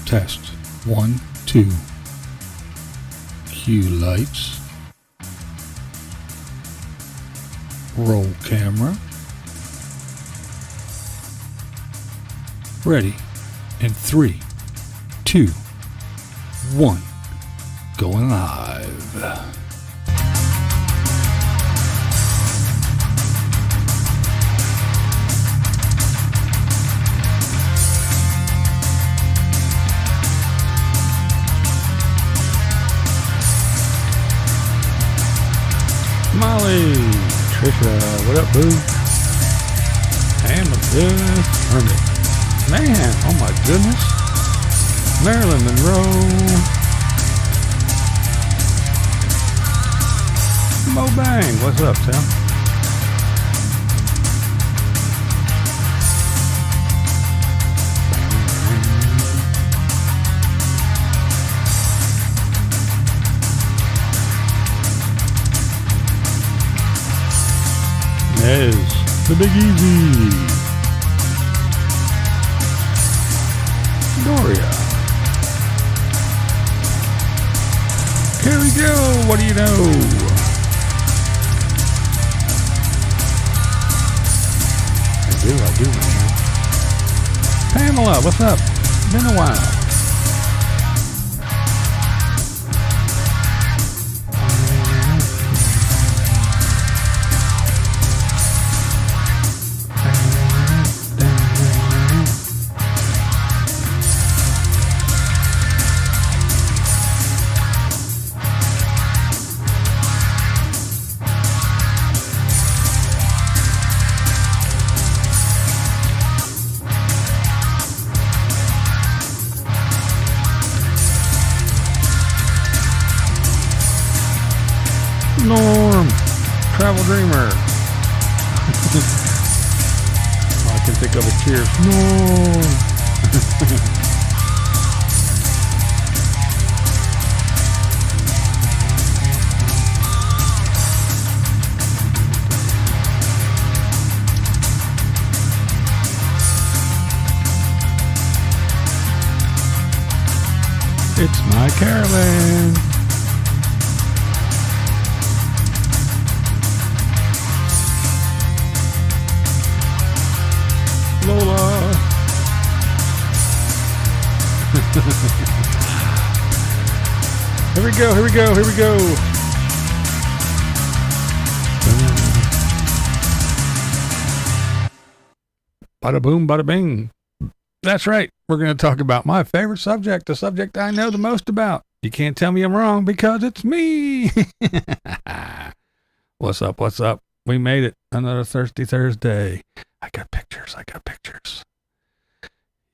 Test. 1, 2. Cue lights. Roll camera. Ready. In 3, 2, 1. Going live. Molly, Trisha, what up, boo? Amethyst Hermit. Man, oh my goodness. Marilyn Monroe. Mo Bang, what's up, Tim? Nez, the Big Easy. Doria. Carrie Joe, what do you know? I do, man. Pamela, what's up? Been a while. Norm, Travel Dreamer. All I can think of is cheers. Norm. It's my Carolyn. Lola. Here we go, here we go, here we go. Bada boom, bada bing. That's right. We're going to talk about my favorite subject, the subject I know the most about. You can't tell me I'm wrong because it's me. What's up? What's up? We made it. Another Thirsty Thursday. I got pictures. I got pictures.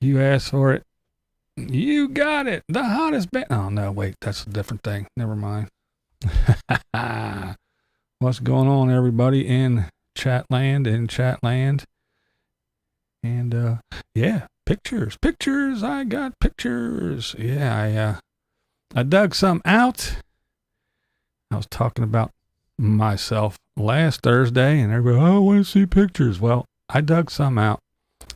You asked for it. You got it. The hottest band. Oh, no, wait. That's a different thing. Never mind. What's going on, everybody, in Chatland, And, yeah, pictures. Pictures. I got pictures. Yeah, I dug some out. I was talking about myself last Thursday, and everybody, oh, I want to see pictures. Well, I dug some out.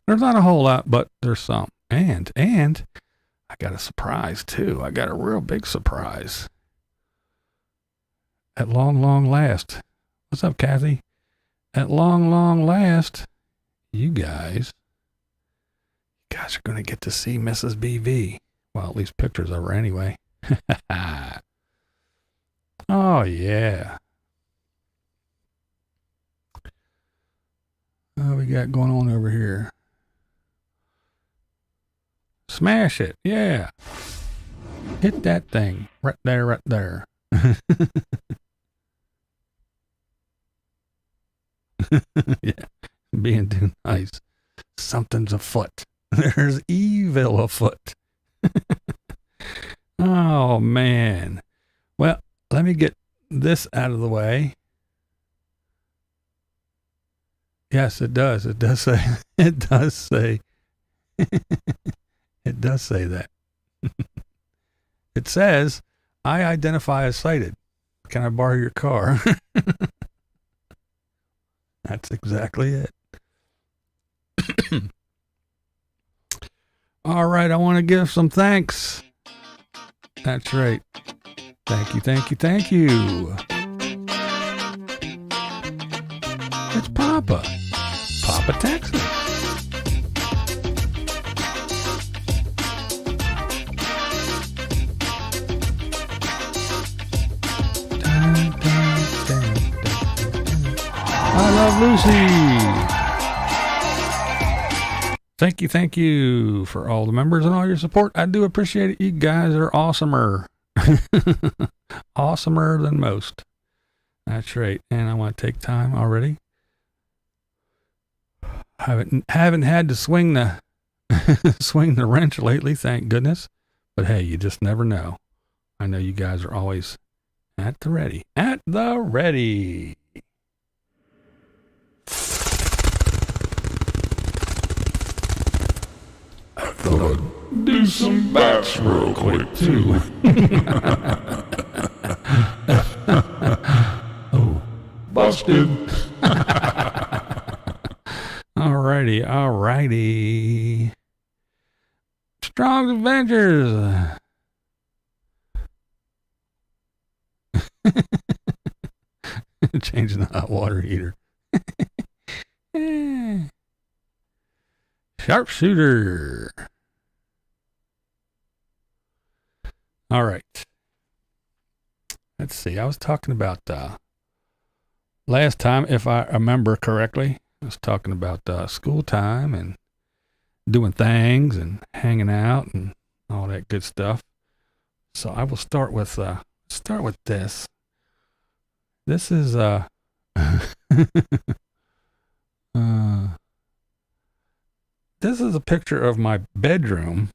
There's not a whole lot, but there's some. And I got a surprise too. I got a real big surprise. At long last. What's up, Kathy? At long last, you guys are going to get to see Mrs. BV. Well, at least pictures of her anyway. Oh, yeah. What we got going on over here? Smash it. Yeah. Hit that thing. Right there, right there. Yeah. Being too nice. Something's afoot. There's evil afoot. Oh, man. Well, let me get this out of the way. Yes, it does. It does say, it does say that. It says, I identify as sighted. Can I borrow your car? That's exactly it. All right, I want to give some thanks. That's right. Thank you, thank you, thank you. It's Papa. Papa Texas. I love Lucy. Thank you for all the members and all your support. I do appreciate it. You guys are awesomer. Awesomer than most. That's right. And I want to take time already. Haven't had to swing the swing the wrench lately, thank goodness. But hey, you just never know. I know you guys are always at the ready. At the ready. I thought I'd do some bats real quick, too. Oh. Busted. Alrighty. Strong's Adventures. Changing the hot water heater. Sharpshooter. All right. Let's see. I was talking about last time, if I remember correctly, I was talking about school time and doing things and hanging out and all that good stuff. So I will start with this. This is this is a picture of my bedroom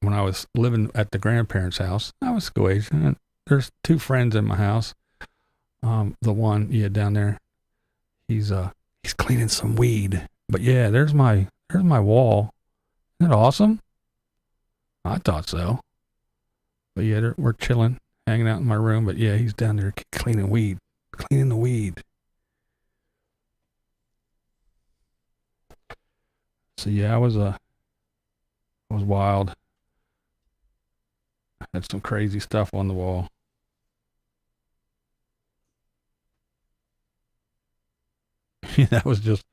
when I was living at the grandparents' house. I was school age, and there's two friends in my house. The one, down there, he's cleaning some weed. But yeah, there's my wall. Isn't that awesome? I thought so. But yeah, we're chilling, hanging out in my room. But yeah, he's down there cleaning the weed. So yeah, I was wild. I had some crazy stuff on the wall. Yeah, that was just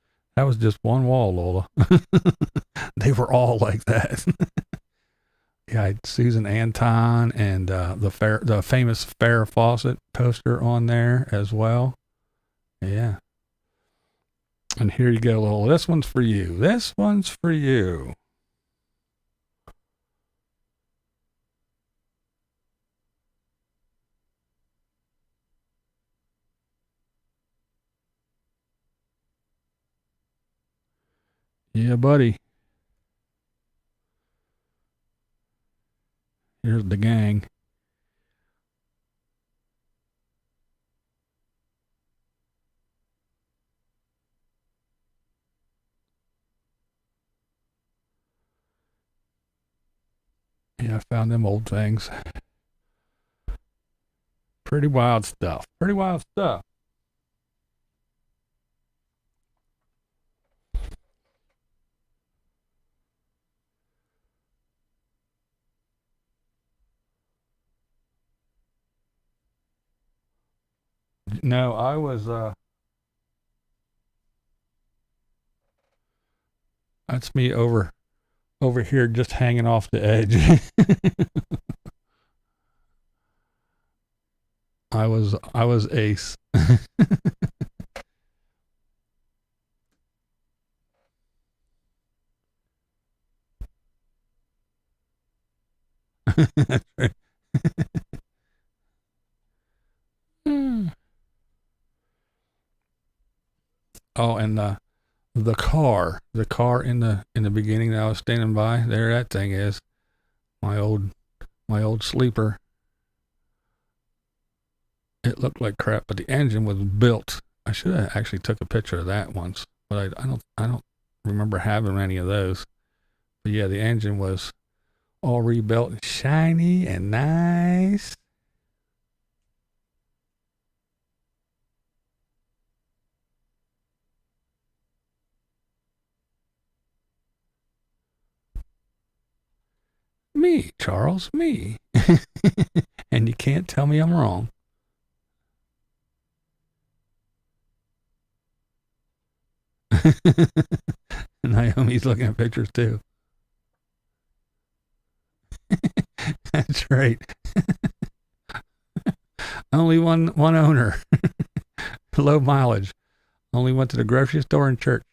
one wall, Lola. They were all like that. Yeah, I had Susan Anton and the famous Farrah Fawcett poster on there as well. Yeah. And here you go, Lola. This one's for you. This one's for you. Yeah, buddy. Here's the gang. Yeah, I found them old things. Pretty wild stuff. No, I was that's me over here just hanging off the edge. I was ace. That's right. Oh, and the car in the beginning that I was standing by, there that thing is. My old sleeper. It looked like crap, but the engine was built. I should have actually took a picture of that once, but I don't remember having any of those. But yeah, the engine was all rebuilt and shiny and nice. Me, Charles, me. And you can't tell me I'm wrong. Naomi's looking at pictures too. That's right. Only one owner. Low mileage. Only went to the grocery store and church.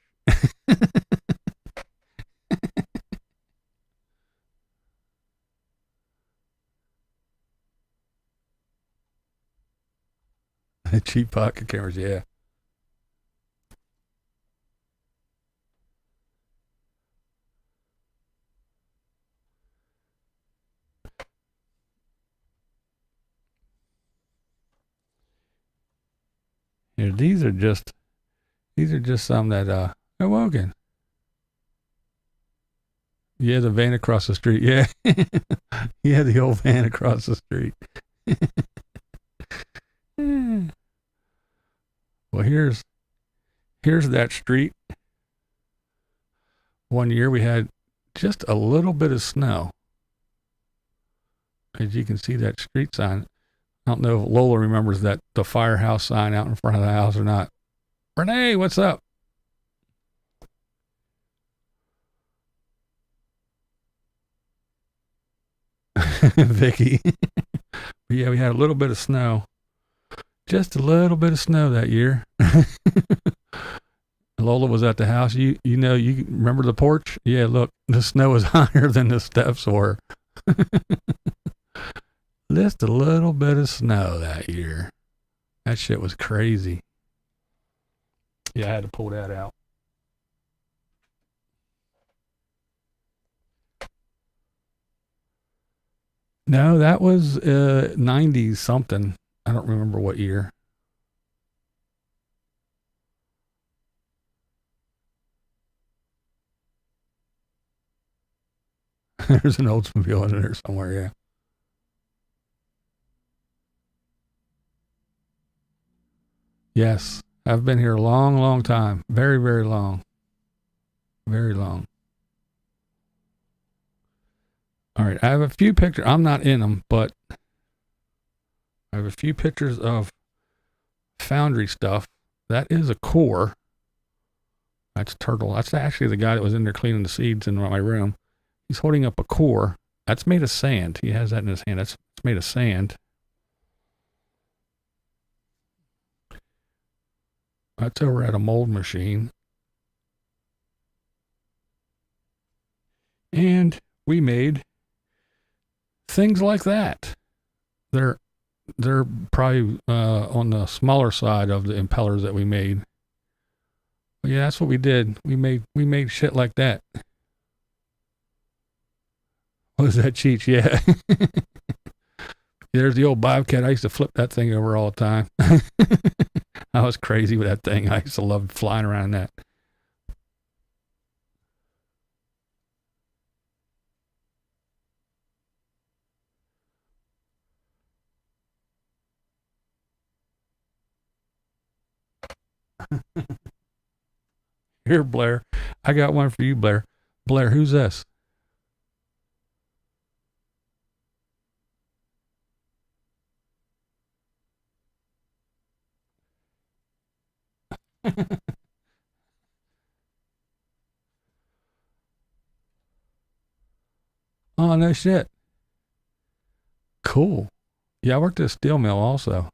Cheap pocket cameras, yeah. Here, these are just some that awoken. Yeah, the van across the street. Yeah. Yeah, the old van across the street. Well, here's that street. One year we had just a little bit of snow. As you can see that street sign. I don't know if Lola remembers the firehouse sign out in front of the house or not. Renee, what's up? Vicky. Yeah, we had a little bit of snow. Just a little bit of snow that year. Lola was at the house. You remember the porch? Yeah, look, the snow was higher than the steps were. Just a little bit of snow that year. That shit was crazy. Yeah, I had to pull that out. No, that was 90s something. I don't remember what year. There's an Oldsmobile in there somewhere, yeah. Yes, I've been here a long, long time. Very, very long. Very long. All right, I have a few pictures. I'm not in them, but I have a few pictures of foundry stuff. That is a core. That's Turtle. That's actually the guy that was in there cleaning the seeds in my room. He's holding up a core. That's made of sand. He has that in his hand. That's made of sand. That's over at a mold machine. And we made things like that. They're probably on the smaller side of the impellers that we made. But yeah, that's what we did. We made shit like that. What was that, Cheech? Yeah. There's the old Bobcat. I used to flip that thing over all the time. I was crazy with that thing. I used to love flying around that. Here, Blair. I got one for you, Blair. Blair, who's this? Oh, no shit. Cool. Yeah, I worked at a steel mill also.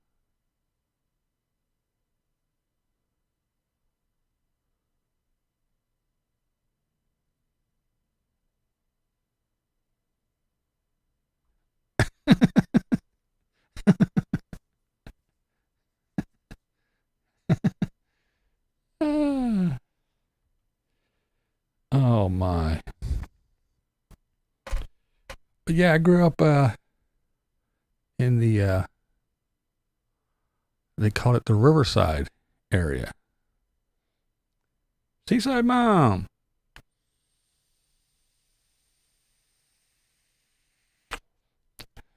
Oh my. But yeah, I grew up in the they called it the Riverside area. Seaside Mom.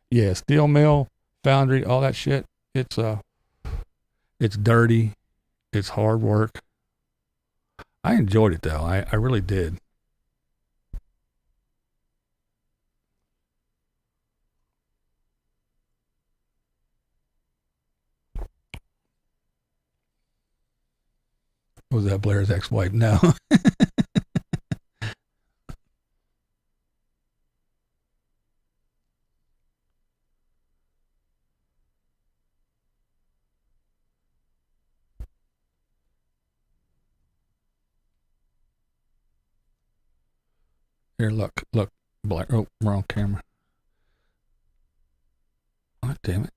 Yeah, steel mill, foundry, all that shit. It's dirty. It's hard work. I enjoyed it though. I really did. Was that Blair's ex-wife? No. Here, look, Blair. Oh, wrong camera. Oh, damn it.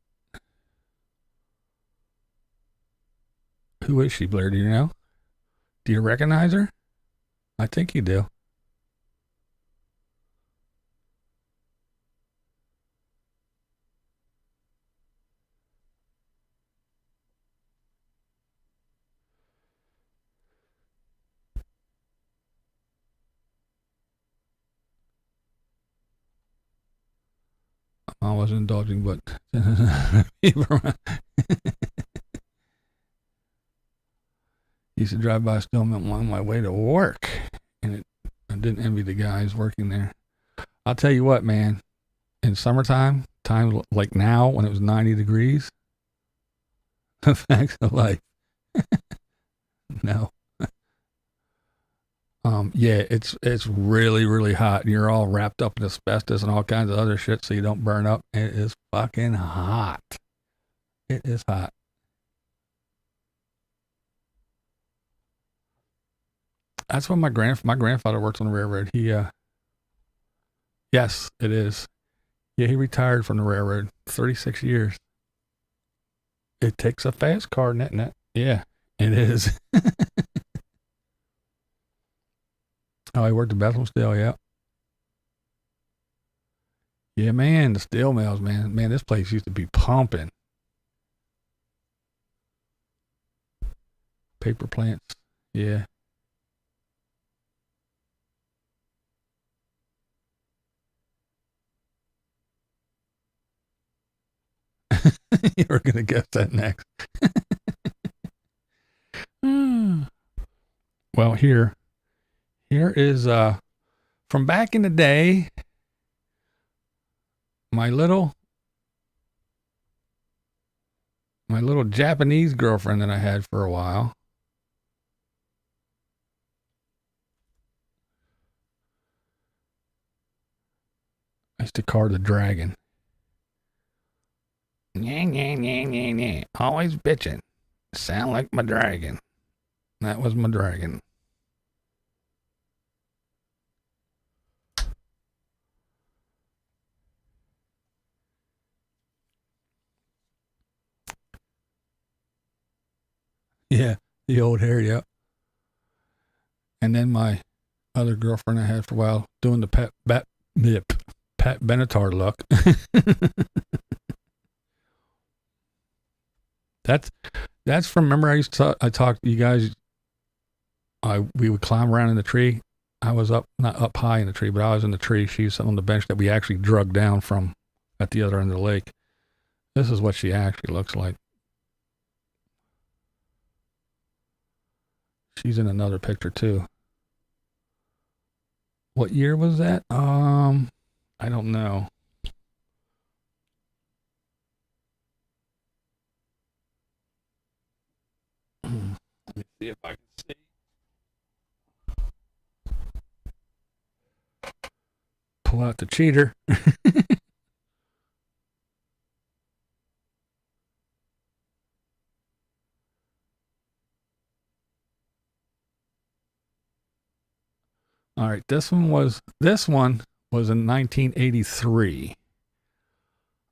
Who is she, Blair? Do you know? Do you recognize her? I think you do. I was indulging, but used to drive by Stillman on my way to work, and I didn't envy the guys working there. I'll tell you what, man. In summertime, times like now when it was 90 degrees, the facts of life. No. Yeah, it's really, really hot. And you're all wrapped up in asbestos and all kinds of other shit so you don't burn up. It is fucking hot. It is hot. That's what my grandfather worked on the railroad. Yes, it is. Yeah, he retired from the railroad. 36 years. It takes a fast car, net. Yeah, it is. Oh, he worked at Bethlehem Steel, yeah. Yeah, man, the steel mills, man. Man, this place used to be pumping. Paper plants, yeah. You were going to guess that next. Well, here is from back in the day, my little Japanese girlfriend that I had for a while. I used to call her the dragon. Nya. Always bitching. Sound like my dragon. That was my dragon. Yeah, the old hair, yep. And then my other girlfriend I had for a while doing the Pat Benatar look. That's from, remember I talked to you guys, we would climb around in the tree. I was not up high in the tree, but I was in the tree. She was sitting on the bench that we actually drug down from at the other end of the lake. This is what she actually looks like. She's in another picture too. What year was that? I don't know. Let me see if I can see. Pull out the cheater. All right, this one was in 1983.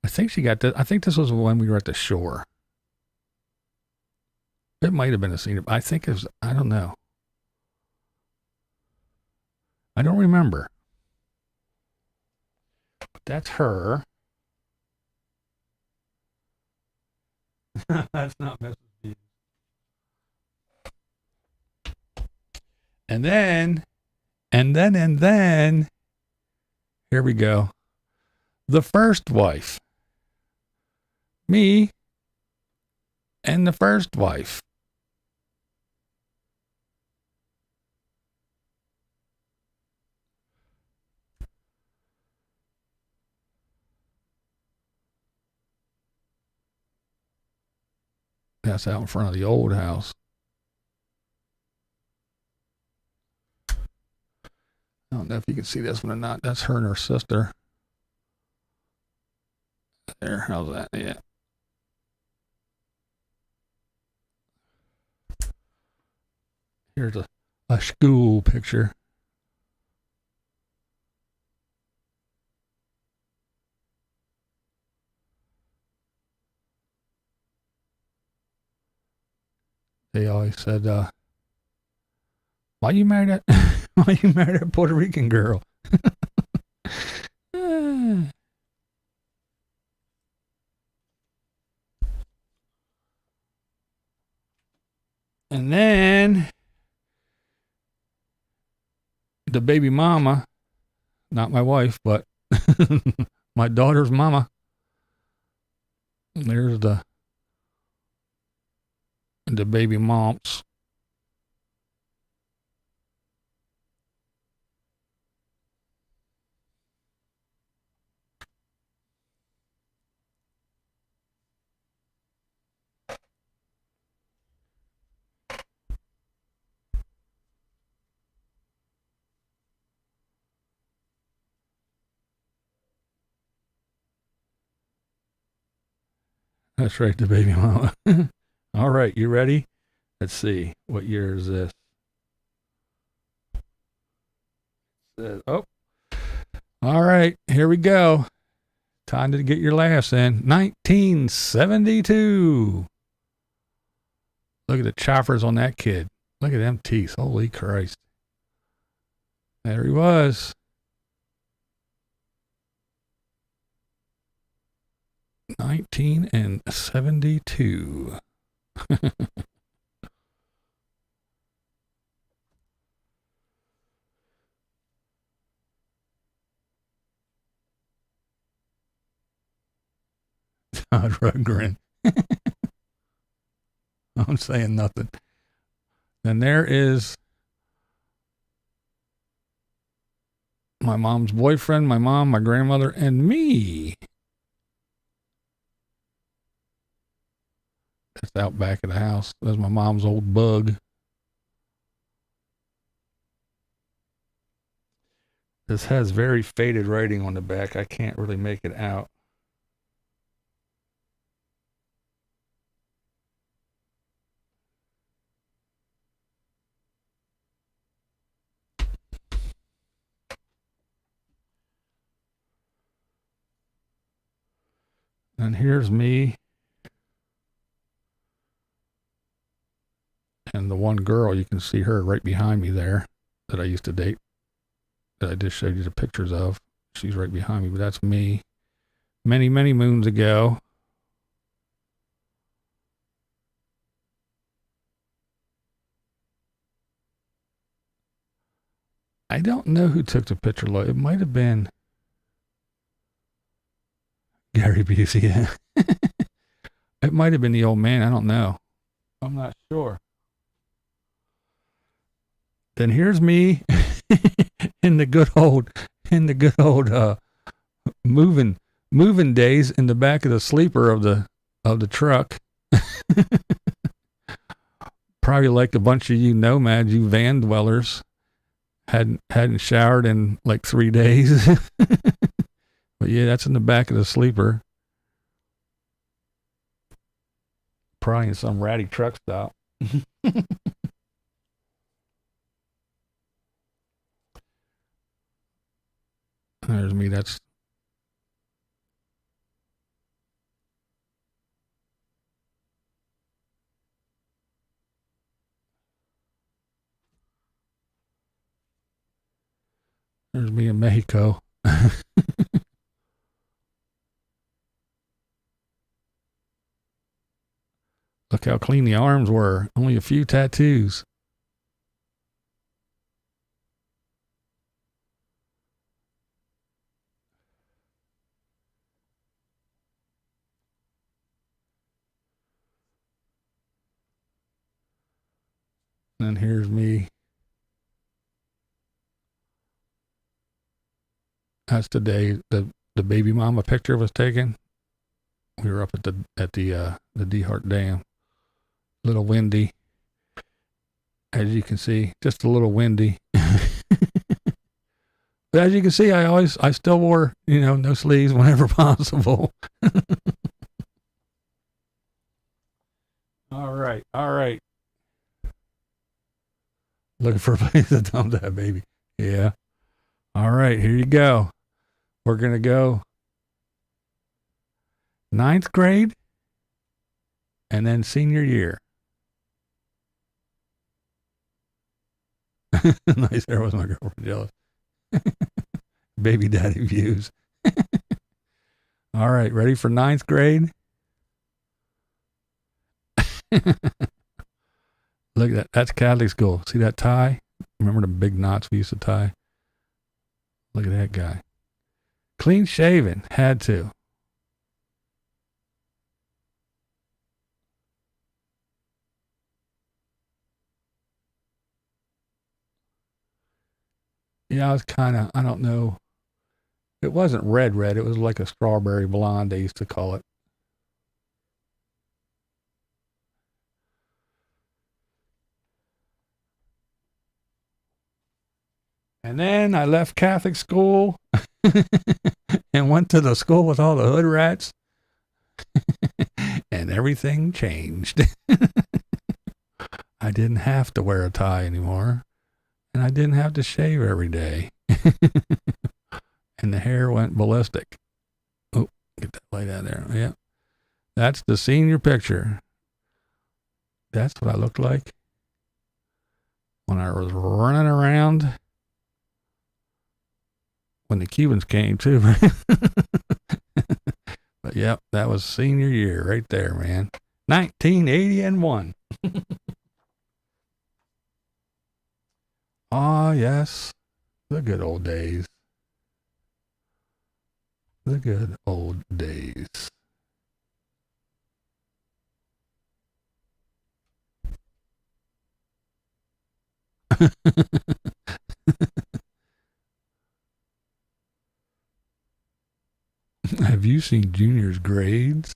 I think she got this. I think this was when we were at the shore. It might have been a senior. I think it was. I don't know. I don't remember. But that's her. That's not Mrs. B. And then, here we go. The first wife. Me and the first wife. That's out in front of the old house. I don't know if you can see this one or not. That's her and her sister. There, how's that? Yeah. Here's a school picture. They always said, why you married that why you married that Puerto Rican girl? And then the baby mama, not my wife, but my daughter's mama. There's the baby moms. That's right, the baby mama. All right, you ready? Let's see. What year is this? Oh. All right, here we go. Time to get your laughs in. 1972. Look at the choppers on that kid. Look at them teeth. Holy Christ. There he was. 1972. Todd Rundgren. I'm saying nothing. And there is my mom's boyfriend, my mom, my grandmother, and me. That's out back of the house. That's my mom's old bug. This has very faded writing on the back. I can't really make it out. And here's me and the one girl. You can see her right behind me there that I used to date, that I just showed you the pictures of. She's right behind me, but that's me many, many moons ago. I don't know who took the picture. It might have been Gary Busey. Yeah. It might have been the old man. I don't know. I'm not sure. Then here's me in the good old moving days in the back of the sleeper of the truck. Probably like a bunch of you nomads, you van dwellers, hadn't showered in like 3 days. But yeah, that's in the back of the sleeper. Probably in some ratty truck stop. There's me. There's me in Mexico. Look how clean the arms were. Only a few tattoos. And here's me. That's the day the baby mama picture was taken. We were up at the DeHart Dam. A little windy, as you can see, just a little windy. But as you can see, I still wore, no sleeves whenever possible. All right. Looking for a place to dump that baby. Yeah. All right, here you go. We're going to go 9th grade and then senior year. Nice. There was my girlfriend jealous. Baby daddy views. All right, ready for 9th grade? Look at that. That's Catholic school. See that tie? Remember the big knots we used to tie? Look at that guy. Clean shaven. Had to. Yeah, I was I don't know. It wasn't red. It was like a strawberry blonde, they used to call it. And then I left Catholic school and went to the school with all the hood rats. And everything changed. I didn't have to wear a tie anymore. And I didn't have to shave every day. And the hair went ballistic. Oh, get that light out of there. Yeah. That's the senior picture. That's what I looked like when I was running around. When the Cubans came too. But yep, that was senior year right there, man. 1981. Ah, yes. The good old days. The good old days. Have you seen Junior's grades?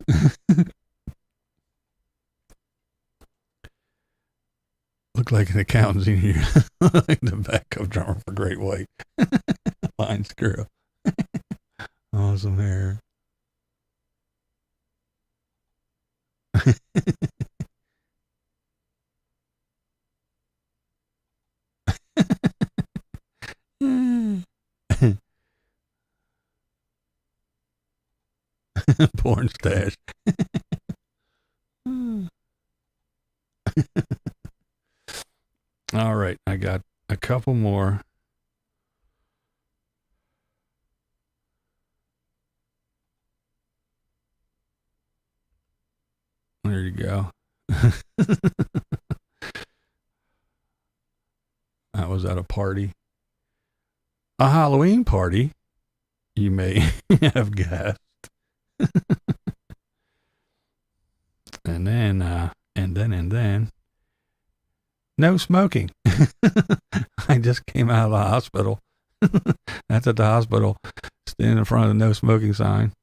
Look like an accountant's in here. Like the backup drummer for Great White. Line screw. Awesome hair. Porn stash. All right, I got a couple more. There you go. I was at a party. A Halloween party, you may have guessed. And then, no smoking. I just came out of the hospital. That's at the hospital, standing in front of the no smoking sign.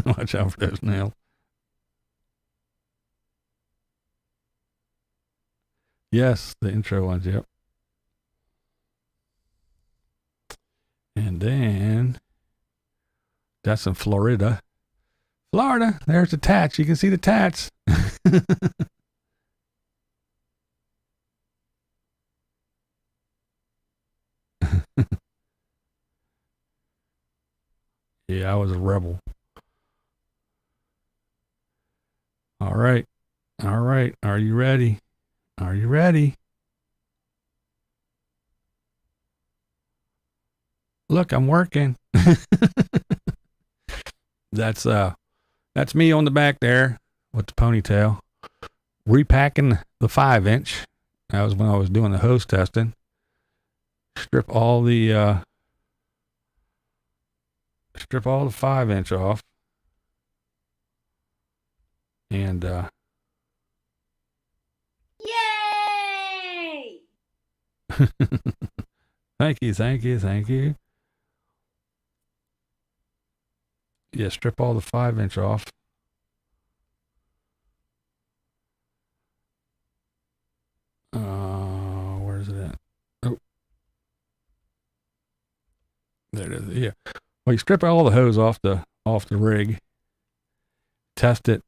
Watch out for those nails. Yes, the intro ones, yep. And then that's in Florida. Florida, there's the tats. You can see the tats. Yeah, I was a rebel. All right. Are you ready? Are you ready? Look, I'm working. That's me on the back there with the ponytail, repacking the 5-inch. That was when I was doing the hose testing. Strip all the 5-inch off. And yay! Thank you. Yeah, strip all the 5-inch off. Where's it at? Oh, there it is. Yeah. Well, you strip all the hose off the rig, test it.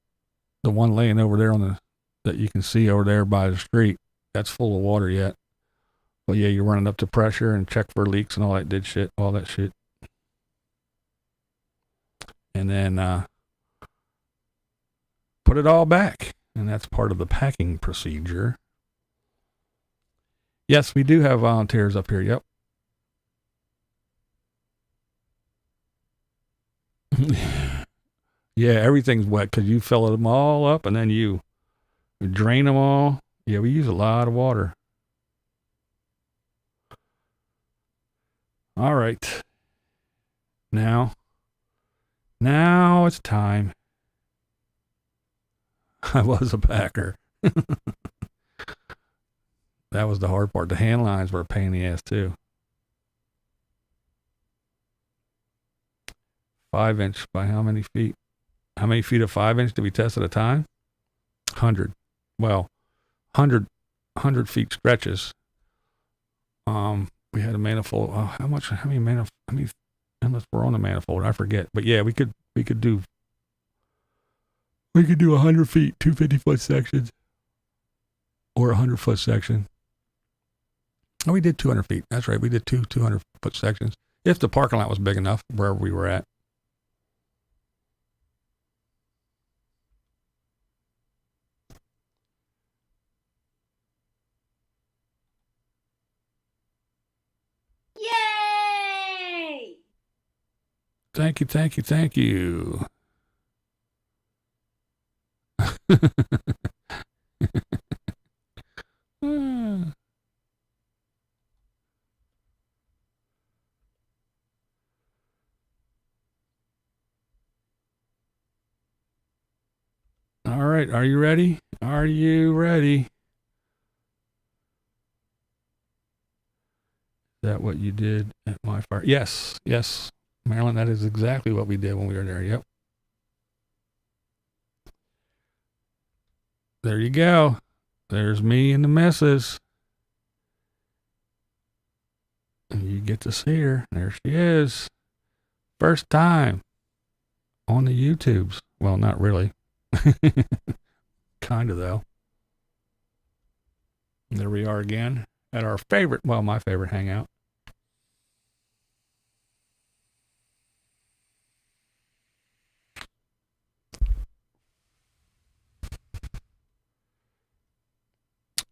The one laying over there that you can see over there by the street, that's full of water yet. But yeah, you run it up to pressure and check for leaks and all that shit. And then put it all back. And that's part of the packing procedure. Yes, we do have volunteers up here. Yep. Yeah, everything's wet because you fill them all up and then you drain them all. Yeah, we use a lot of water. All right. Now it's time. I was a packer. That was the hard part. The hand lines were a pain in the ass too. 5-inch by how many feet? How many feet of 5-inch did we test at a time? 100. Well, 100 feet stretches. We had a manifold. How many unless we're on the manifold, I forget. But yeah, we could do 100 feet, 250-foot sections, or 100-foot section. Oh, we did 200 feet. That's right. We did 200-foot sections. If the parking lot was big enough, wherever we were at. Yay! Thank you. All right, are you ready? Is that what you did at my fire? Yes, Marilyn, that is exactly what we did when we were there. Yep. There you go. There's me and the missus. And you get to see her. There she is. First time on the YouTubes. Well, not really. Kind of, though. There we are again at our my favorite hangout.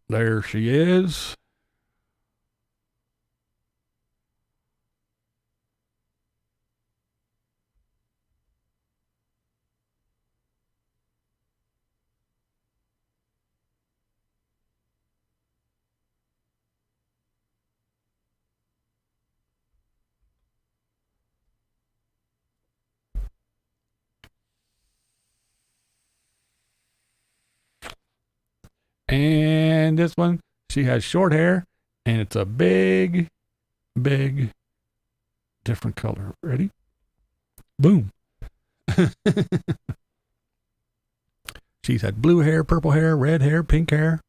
There she is. And this one, she has short hair, and it's a big, different color. Ready? Boom. She's had blue hair, purple hair, red hair, pink hair.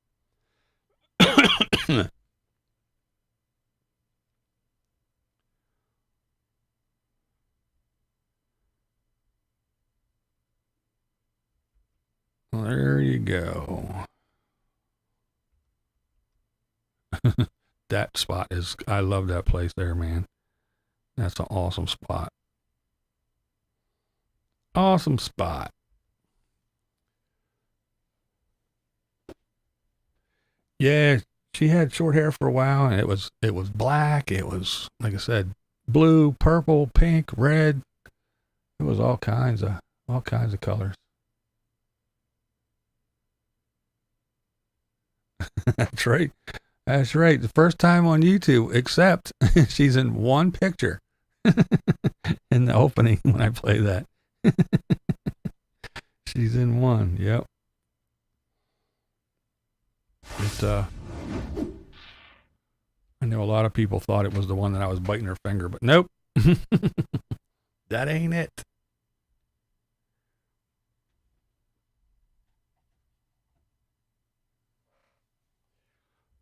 There you go. That spot I love that place there, man. That's an awesome spot. Awesome spot. Yeah, she had short hair for a while, and it was black. It was, like I said, blue, purple, pink, red. It was all kinds of colors. That's right. That's right. The first time on YouTube, except she's in one picture in the opening when I play that. She's in one. Yep. I know a lot of people thought it was the one that I was biting her finger, but nope. That ain't it.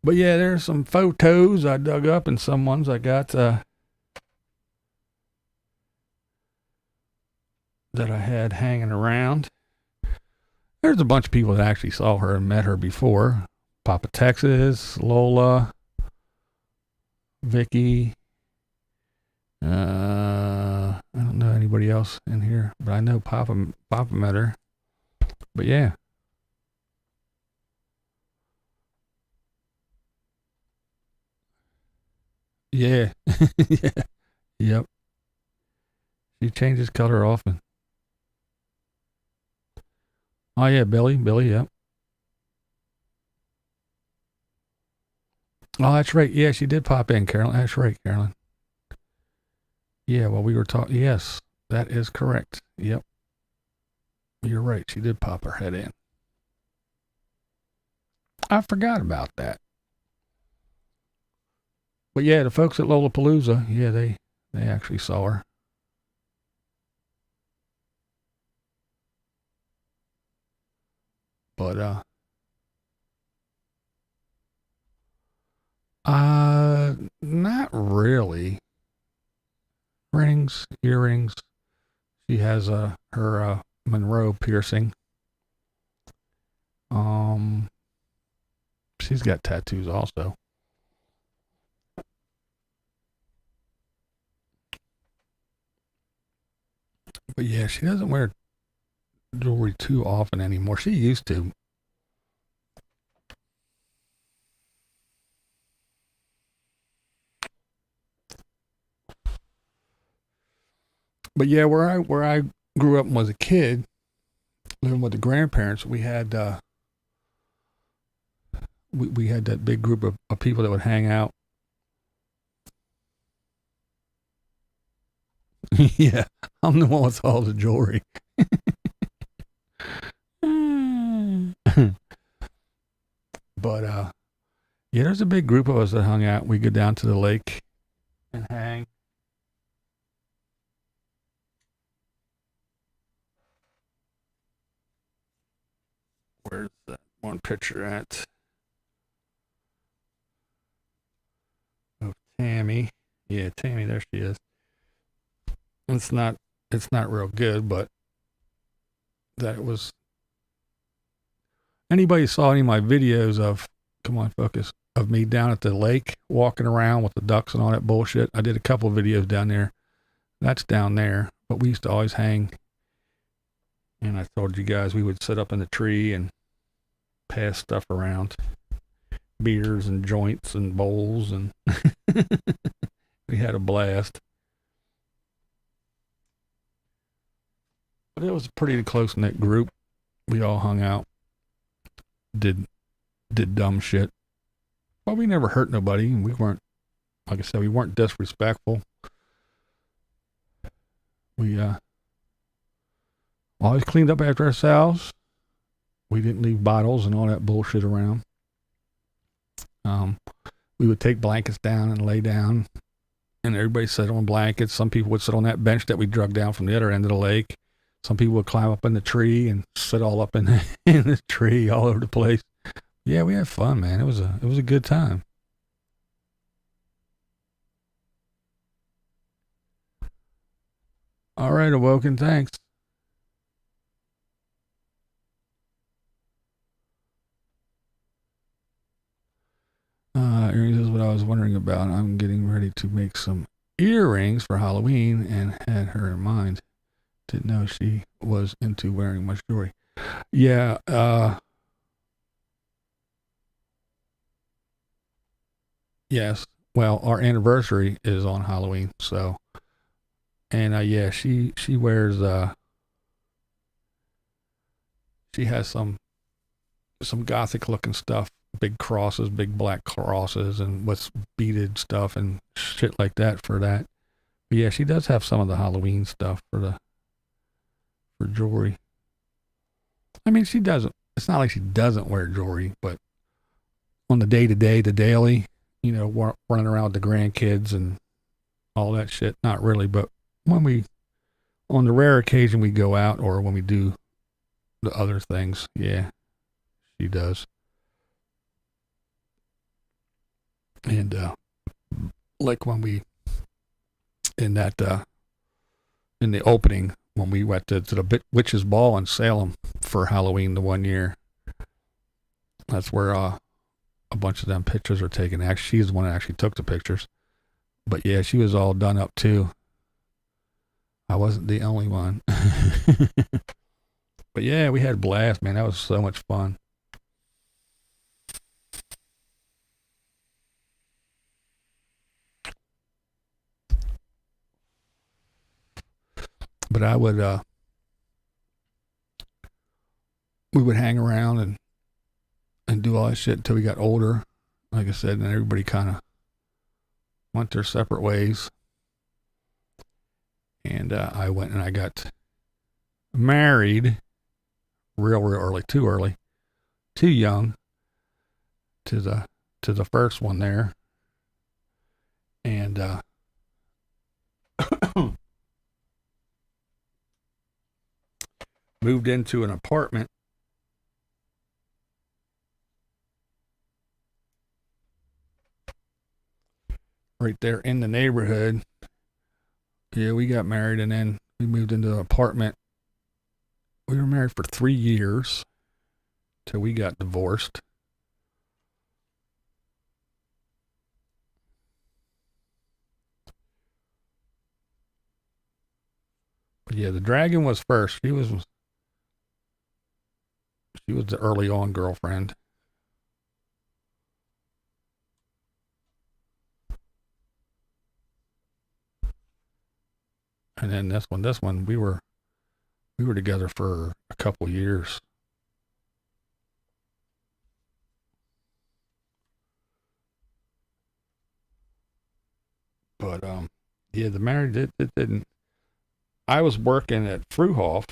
But yeah, there's some photos I dug up and some ones I got that I had hanging around. There's a bunch of people that actually saw her and met her before. Papa Texas, Lola, Vicky. I don't know anybody else in here, but I know Papa met her. But yeah. Yeah. Yeah. Yep. She changes color often. Oh yeah, Billy, yep. Oh, that's right. Yeah, she did pop in, Carolyn. That's right, Carolyn. Yeah, well, we were talking. Yes, that is correct. Yep. You're right. She did pop her head in. I forgot about that. But yeah, the folks at Lollapalooza, yeah, they actually saw her. But not really. Rings, earrings. She has her Monroe piercing. She's got tattoos also. But yeah, she doesn't wear jewelry too often anymore. She used to. But yeah, where I grew up and was a kid, living with the grandparents, we had we had that big group of people that would hang out. Yeah, I'm the one with all the jewelry. But yeah, there's a big group of us that hung out. We go down to the lake and hang. Where's that one picture at? Of Tammy. Yeah, Tammy, there she is. It's not real good, but that was. Anybody saw any of my videos of, come on, focus, of me down at the lake walking around with the ducks and all that bullshit? I did a couple of videos down there. That's down there, but we used to always hang. And I told you guys we would sit up in the tree and pass stuff around, beers and joints and bowls, and we had a blast. But it was a pretty close-knit group. We all hung out, did dumb shit. Well, we never hurt nobody. We weren't, like I said, we weren't disrespectful. We always cleaned up after ourselves. We didn't leave bottles and all that bullshit around. We would take blankets down and lay down, and everybody sat on blankets. Some people would sit on that bench that we drug down from the other end of the lake. Some people would climb up in the tree and sit all up in the tree all over the place. Yeah, we had fun, man. It was a good time. All right, Awoken, thanks. Earrings is what I was wondering about. I'm getting ready to make some earrings for Halloween and had her in mind. Didn't know she was into wearing much jewelry. Yeah, yes. Well, our anniversary is on Halloween, so, and yeah, she wears she has some gothic looking stuff, big crosses, big black crosses, and with beaded stuff and shit like that for that. But yeah, she does have some of the Halloween stuff for jewelry. I mean, she doesn't. It's not like she doesn't wear jewelry, but on the day-to-day, the daily, you know, running around with the grandkids and all that shit, not really. But when we, on the rare occasion we go out or when we do the other things, yeah, she does. And like when we in the opening when we went to the Witch's Ball in Salem for Halloween the one year, that's where a bunch of them pictures are taken. Actually, she's the one that actually took the pictures. But yeah, she was all done up too. I wasn't the only one. But yeah, we had a blast, man. That was so much fun. But I would, we would hang around and do all that shit until we got older. Like I said, and everybody kind of went their separate ways. And I went and I got married real early, too young to the first one there. And moved into an apartment right there in the neighborhood. Yeah, we got married and then we moved into an apartment. We were married for 3 years till we got divorced. But yeah, the dragon was first. She was the early on girlfriend. And then this one, we were together for a couple years. But yeah, the marriage it didn't. I was working at Fruhoff,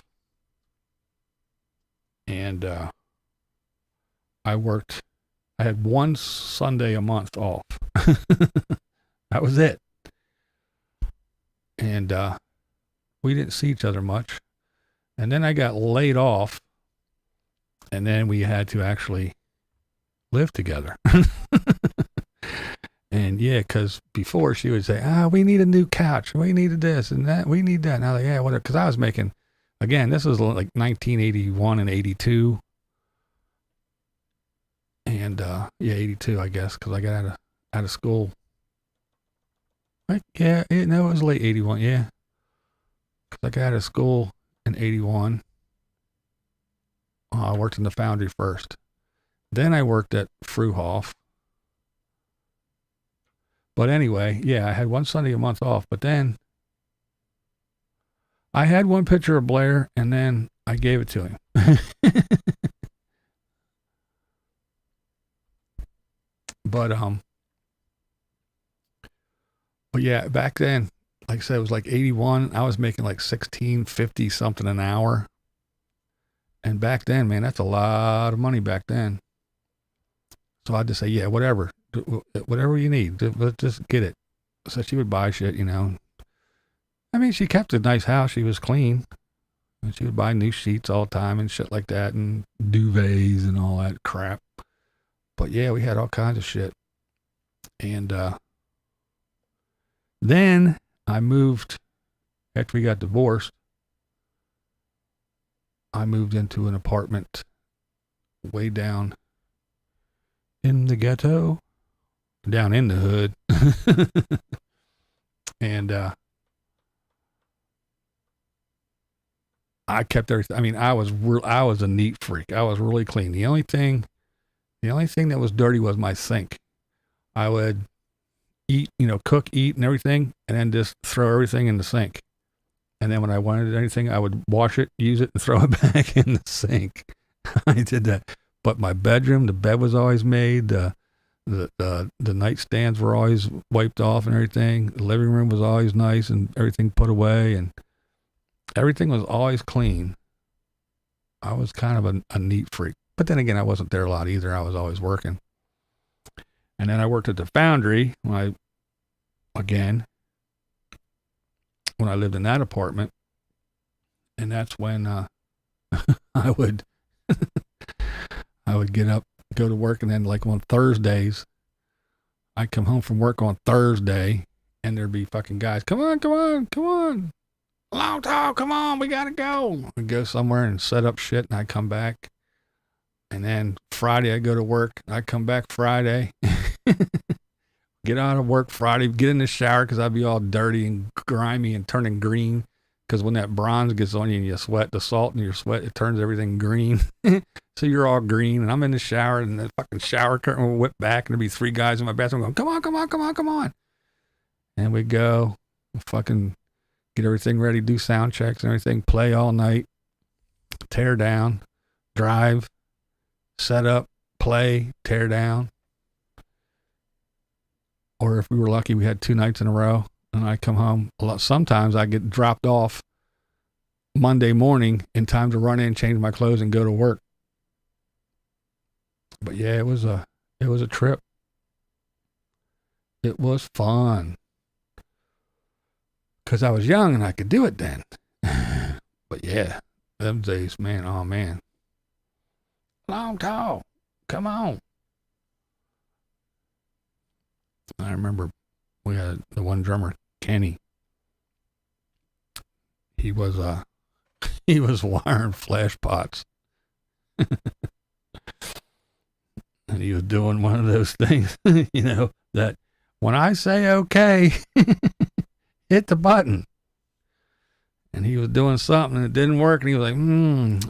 and I had one Sunday a month off. That was it. And we didn't see each other much. And then I got laid off, and then we had to actually live together. And yeah, because before she would say, we need a new couch. We needed this and that. We need that. And I was like, yeah, whatever. Because I was making, again, this was like 1981 and 82. And yeah, 82, I guess, because I got out of school. Like, yeah, it was late 81, yeah. Because I got out of school in 81. I worked in the foundry first. Then I worked at Fruhoff. But anyway, yeah, I had one Sunday a month off. But then I had one picture of Blair, and then I gave it to him. But yeah, back then, like I said, it was like 81. I was making like $16.50 something an hour. And back then, man, that's a lot of money back then. So I'd just say, yeah, whatever you need, just get it. So she would buy shit, you know. I mean, she kept a nice house. She was clean. And she would buy new sheets all the time and shit like that, and duvets and all that crap. But yeah, we had all kinds of shit. And then I moved, after we got divorced, I moved into an apartment way down in the ghetto, down in the hood. And I kept everything. I mean, I was a neat freak. I was really clean. The only thing that was dirty was my sink. I would eat, cook, eat and everything, and then just throw everything in the sink. And then when I wanted anything, I would wash it, use it, and throw it back in the sink. I did that. But my bedroom, the bed was always made. The nightstands were always wiped off and everything. The living room was always nice and everything put away, and everything was always clean. I was kind of a neat freak. But then again, I wasn't there a lot either. I was always working. And then I worked at the foundry when I lived in that apartment. And that's when I would get up, go to work, and then like on Thursdays, I'd come home from work on Thursday, and there'd be fucking guys, come on. Long tall, come on, we gotta go. I'd go somewhere and set up shit, and I'd come back. And then Friday, I'd go to work. I'd come back Friday, get out of work Friday, get in the shower because I'd be all dirty and grimy and turning green. Because when that bronze gets on you and you sweat, the salt in your sweat, it turns everything green. So you're all green, and I'm in the shower, and the fucking shower curtain will whip back, and there'll be 3 guys in my bathroom going, come on. And we go, fucking get everything ready, do sound checks and everything, play all night, tear down, drive, set up, play, tear down. Or if we were lucky, we had 2 nights in a row, and I come home. Sometimes I get dropped off Monday morning in time to run in, change my clothes, and go to work. But yeah, it was a trip. It was fun. Because I was young and I could do it then. But yeah, them days, man, oh man. Long tall, come on. I remember we had the one drummer, Kenny. He was wiring flash pots. And he was doing one of those things, that when I say okay, hit the button. And he was doing something and it didn't work, and he was like,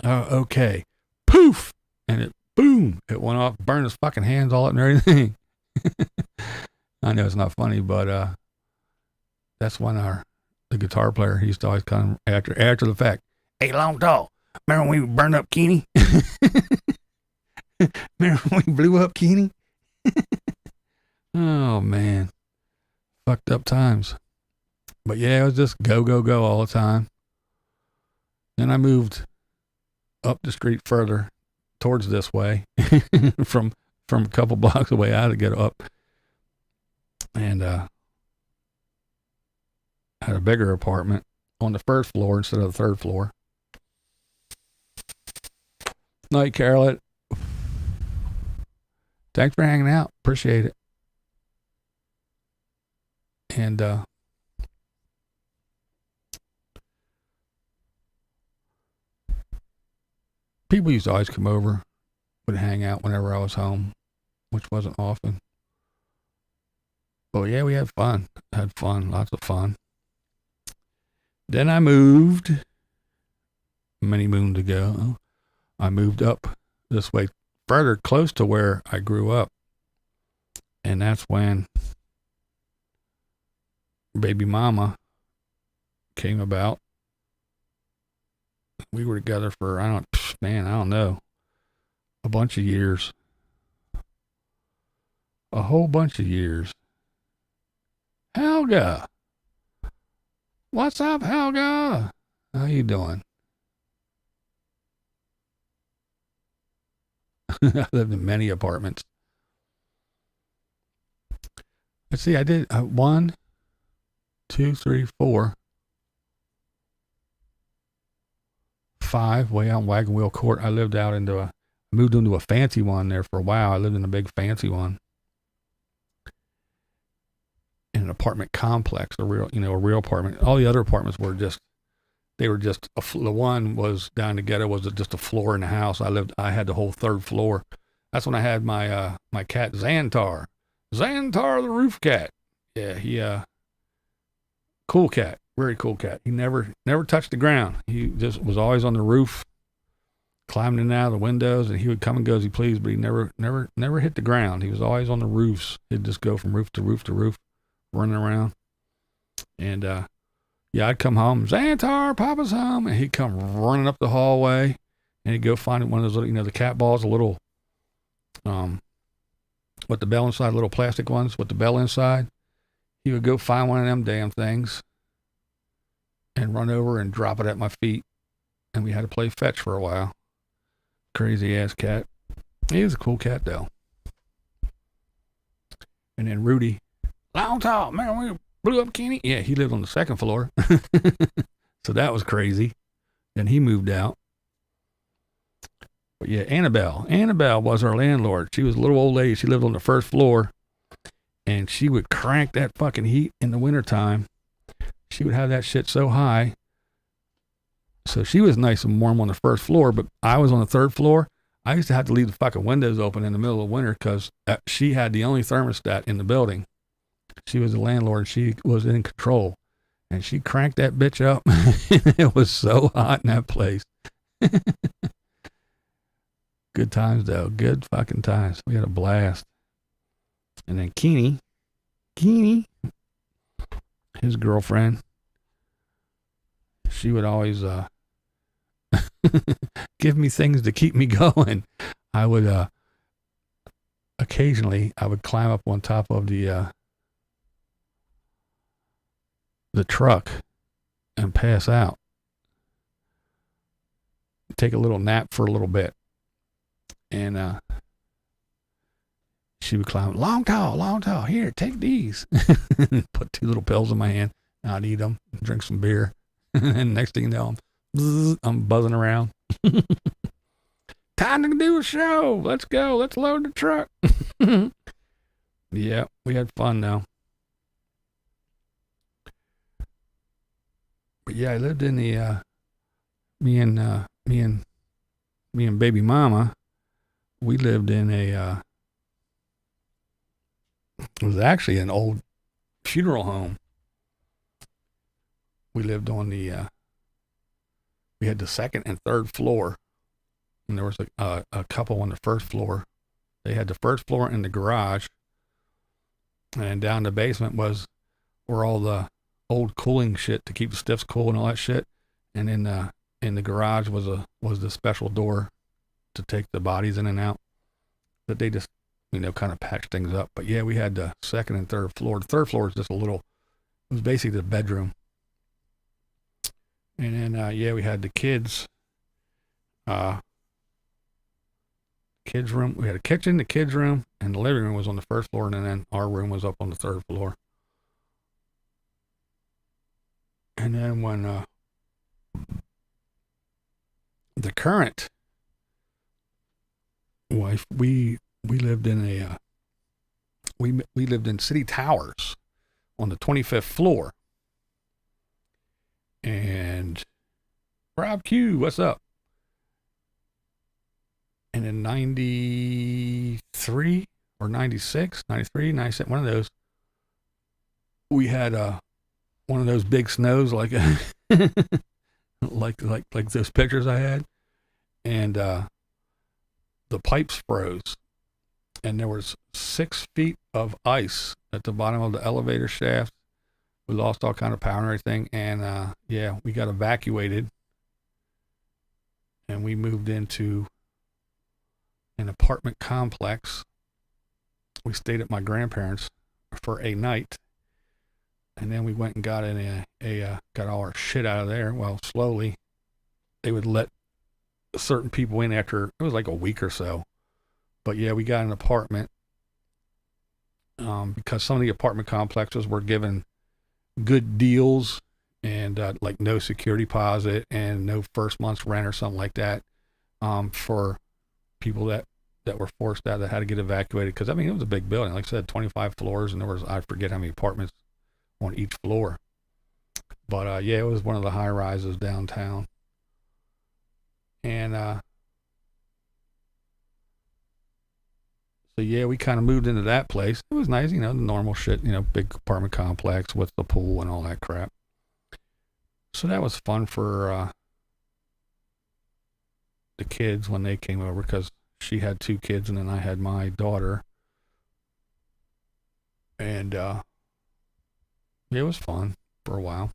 okay. Poof! And it, boom, it went off, burned his fucking hands all up and everything. I know it's not funny, but that's when the guitar player, he used to always come after the fact. Hey, Long Tall, remember when we burned up Kenny? Remember when we blew up Kenny? Oh, man. Fucked up times. But yeah, it was just go all the time. Then I moved up the street further towards this way from a couple blocks away. I had to get up and had a bigger apartment on the first floor instead of the 3rd floor. Night, Carolette. Thanks for hanging out. Appreciate it. And people used to always come over, would hang out whenever I was home, which wasn't often. But yeah, we had fun. Lots of fun. Then I moved many moons ago. I moved up this way, further close to where I grew up. And that's when baby mama came about. We were together for, I don't know, a bunch of years. A whole bunch of years. Helga. What's up, Helga? How you doing? I lived in many apartments. Let's see, I did 1, 2, 3, 4, 5 way out in Wagon Wheel Court. I moved into a fancy one there for a while. I lived in a big fancy one. In an apartment complex, a real apartment. All the other apartments were just the one was down the ghetto, was just a floor in the house. I had the whole 3rd floor. That's when I had my cat Xantar the roof cat. Yeah, he cool cat, very cool cat. He never touched the ground. He just was always on the roof, climbing in and out of the windows, and he would come and go as he pleased, but he never hit the ground. He was always on the roofs. He'd just go from roof to roof to roof, running around. And yeah, I'd come home, Xantar, Papa's home, and he'd come running up the hallway, and he'd go find one of those little, the cat balls, a little, with the bell inside, little plastic ones with the bell inside. He would go find one of them damn things and run over and drop it at my feet, and we had to play fetch for a while. Crazy ass cat. He was a cool cat though. And then Rudy, Long Tall, man, we blew up Kenny. Yeah, he lived on the 2nd floor. So that was crazy. Then he moved out. But yeah, Annabelle was our landlord. She was a little old lady. She lived on the 1st floor. and she would crank that fucking heat in the wintertime. She would have that shit so high. So she was nice and warm on the first floor, but I was on the third floor. I used to have to leave the fucking windows open in the middle of winter because she had the only thermostat in the building. She was the landlord. She was in control. And she cranked that bitch up. It was so hot in that place. Good times, though. Good fucking times. We had a blast. And then Keeney, his girlfriend, she would always give me things to keep me going. I would occasionally climb up on top of the truck and pass out. Take a little nap for a little bit. And she would climb, long tall, here, take these. Put 2 little pills in my hand. I'd eat them, drink some beer. And next thing you know, I'm buzzing around. Time to do a show. Let's go. Let's load the truck. Yeah, we had fun though. But yeah, I lived in the me and baby mama. We lived in it was actually an old funeral home. We lived on we had the second and third floor, and there was a couple on the first floor. They had the first floor in the garage, and down the basement was where all the old cooling shit to keep the stiffs cool and all that shit. And in the garage was the special door to take the bodies in and out. But they just, kind of patched things up. But yeah, we had the second and third floor. The third floor was just it was basically the bedroom. And then, we had the kids' room. We had a kitchen, the kids' room, and the living room was on the first floor, and then our room was up on the third floor. And then when the current wife, we lived in we lived in City Towers on the 25th floor. And Rob Q, what's up? And in 93 or 96, 93, 97, one of those, we had one of those big snows like like those pictures I had, and the pipes froze, and there was 6 feet of ice at the bottom of the elevator shaft. We lost all kind of power and everything, and we got evacuated, and we moved into an apartment complex. We stayed at my grandparents for a night, and then we went and got got all our shit out of there. Well, slowly, they would let certain people in after, it was like a week or so. But yeah, we got an apartment because some of the apartment complexes were given good deals and like no security deposit and no first month's rent or something like that for people that were forced out, that had to get evacuated. Because, it was a big building. Like I said, 25 floors, and there was, I forget how many apartments on each floor. But it was one of the high rises downtown. And so we kind of moved into that place. It was nice, the normal shit, big apartment complex with the pool and all that crap. So that was fun for the kids when they came over, because she had 2 kids and then I had my daughter. And it was fun for a while.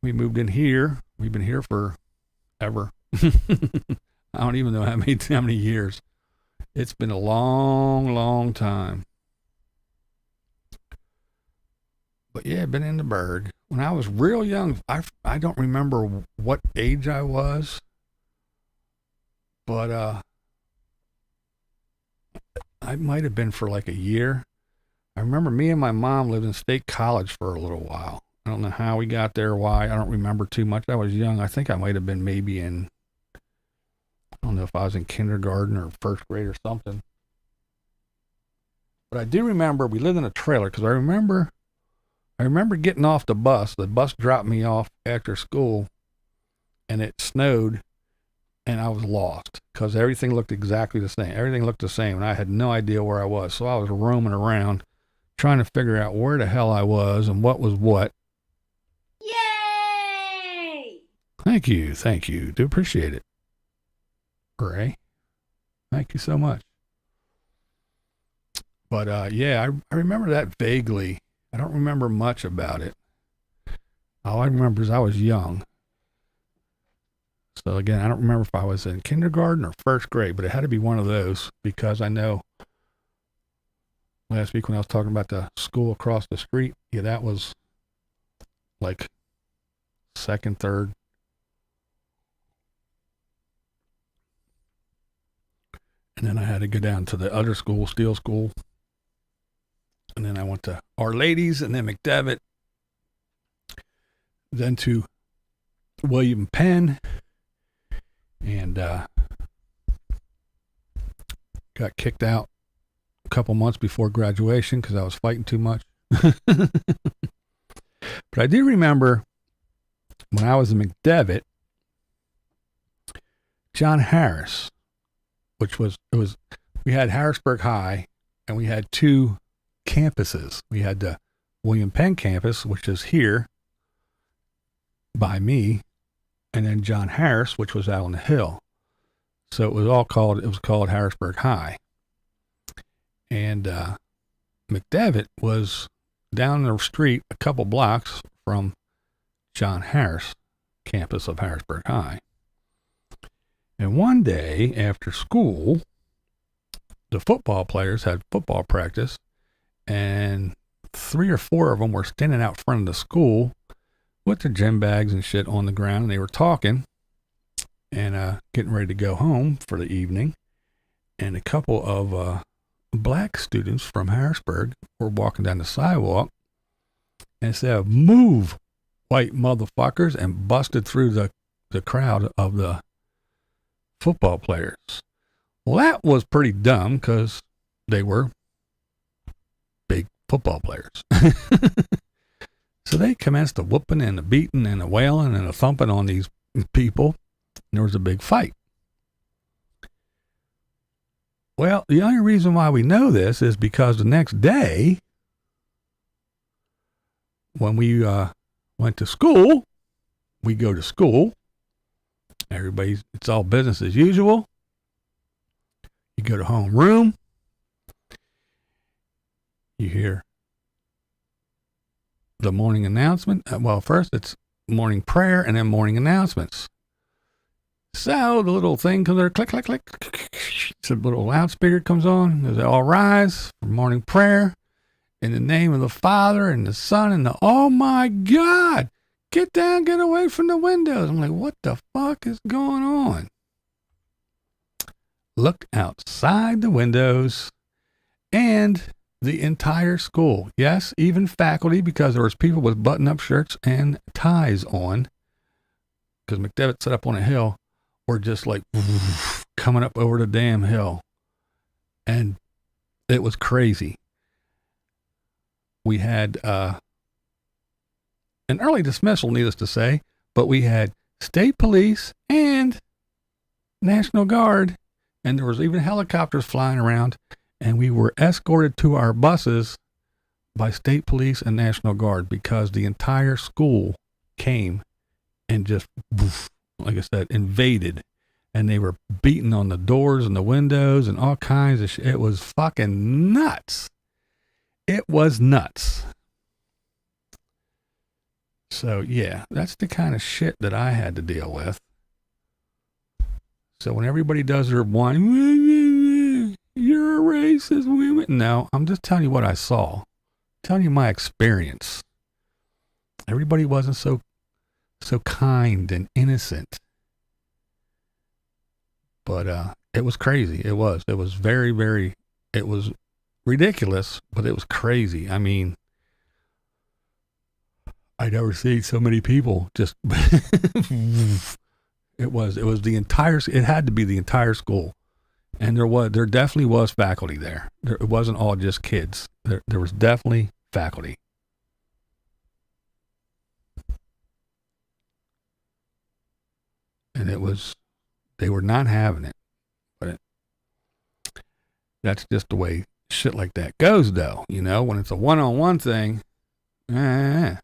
We moved in here. We've been here for ever. I don't even know how many years. It's been a long, long time. But yeah, been in the Berg. When I was real young, I don't remember what age I was, but I might have been for like a year. I remember me and my mom lived in State College for a little while. I don't know how we got there, why. I don't remember too much. I was young. I think I might have been maybe I don't know if I was in kindergarten or first grade or something. But I do remember we lived in a trailer because I remember getting off the bus. The bus dropped me off after school, and it snowed, and I was lost because everything looked exactly the same. Everything looked the same, and I had no idea where I was. So I was roaming around trying to figure out where the hell I was and what was what. Yay! Thank you. Do appreciate it, Ray. Thank you so much. But yeah, I remember that vaguely. I don't remember much about it. All I remember is I was young. So again, I don't remember if I was in kindergarten or first grade, but it had to be one of those because I know last week when I was talking about the school across the street, yeah, that was like second, third. And then I had to go down to the other school, Steel School. And then I went to Our Ladies and then McDevitt. Then to William Penn. And got kicked out a couple months before graduation because I was fighting too much. But I do remember when I was in McDevitt, John Harris, we had Harrisburg High and we had two campuses. We had the William Penn campus, which is here by me, and then John Harris, which was out on the hill. So it was called Harrisburg High. And McDevitt was down the street a couple blocks from John Harris campus of Harrisburg High. And one day after school, the football players had football practice, and 3 or 4 of them were standing out front of the school with their gym bags and shit on the ground, and they were talking and getting ready to go home for the evening. And a couple of black students from Harrisburg were walking down the sidewalk and said, "Move, white motherfuckers," and busted through the crowd of the football players. Well, that was pretty dumb because they were big football players. So they commenced the whooping and the beating and the wailing and the thumping on these people. And there was a big fight. Well, the only reason why we know this is because the next day, when we went to school, we go to school. It's all business as usual. You go to homeroom. You hear the morning announcement. Well, first it's morning prayer and then morning announcements. So the little thing comes there, click, click, click. So the little loudspeaker comes on. They all rise for morning prayer in the name of the Father and the Son and oh my God, get down, get away from the windows. I'm like, what the fuck is going on? Looked outside the windows and the entire school. Yes, even faculty, because there was people with button-up shirts and ties on, because McDevitt set up on a hill, were just like coming up over the damn hill. And it was crazy. We had an early dismissal, needless to say, but we had state police and National Guard, and there was even helicopters flying around, and we were escorted to our buses by state police and National Guard because the entire school came and just, like I said, invaded, and they were beating on the doors and the windows and all kinds of shit. It was fucking nuts. It was nuts. So yeah, that's the kind of shit that I had to deal with. So when everybody does their whine, you're a racist, women. No, I'm just telling you what I saw. I'm telling you my experience. Everybody wasn't so kind and innocent. But it was crazy. It was very, very, it was ridiculous, but it was crazy. I mean, I'd never seen so many people just it was the entire, it had to be the entire school. And there definitely was faculty there. It wasn't all just kids. There was definitely faculty. And they were not having it. But that's just the way shit like that goes, though. You know, when it's a one-on-one thing, no,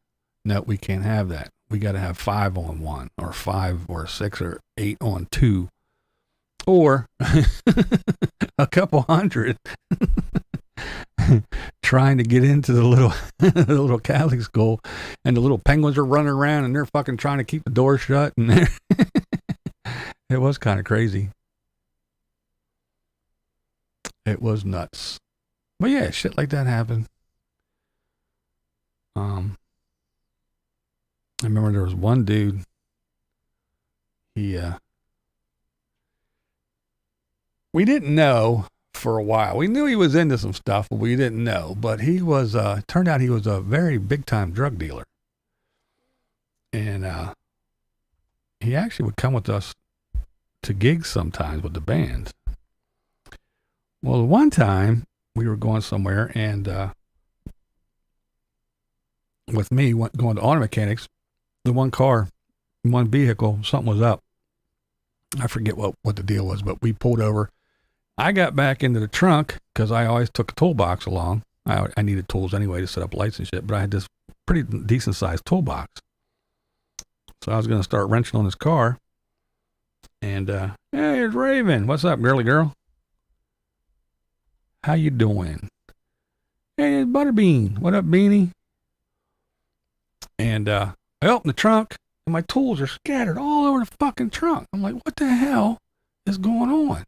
we can't have that. We got to have 5 on 1, or 5 or 6 or 8 on 2, or a couple hundred trying to get into the little Catholic school, and the little penguins are running around and they're fucking trying to keep the door shut, and it was kind of crazy. It was nuts. But yeah, shit like that happened. I remember there was one dude, we didn't know for a while. We knew he was into some stuff, but we didn't know. But he was, turned out he was a very big time drug dealer. And he actually would come with us to gigs sometimes with the band. Well, one time we were going somewhere, and with me going to auto mechanics, the one vehicle, something was up. I forget what the deal was, but we pulled over. I got back into the trunk because I always took a toolbox along. I needed tools anyway to set up lights and shit, but I had this pretty decent sized toolbox. So I was going to start wrenching on his car. And, hey, here's Raven. What's up, girly girl? How you doing? Hey, it's Butterbean. What up, Beanie? And, I opened the trunk, and my tools are scattered all over the fucking trunk. I'm like, what the hell is going on?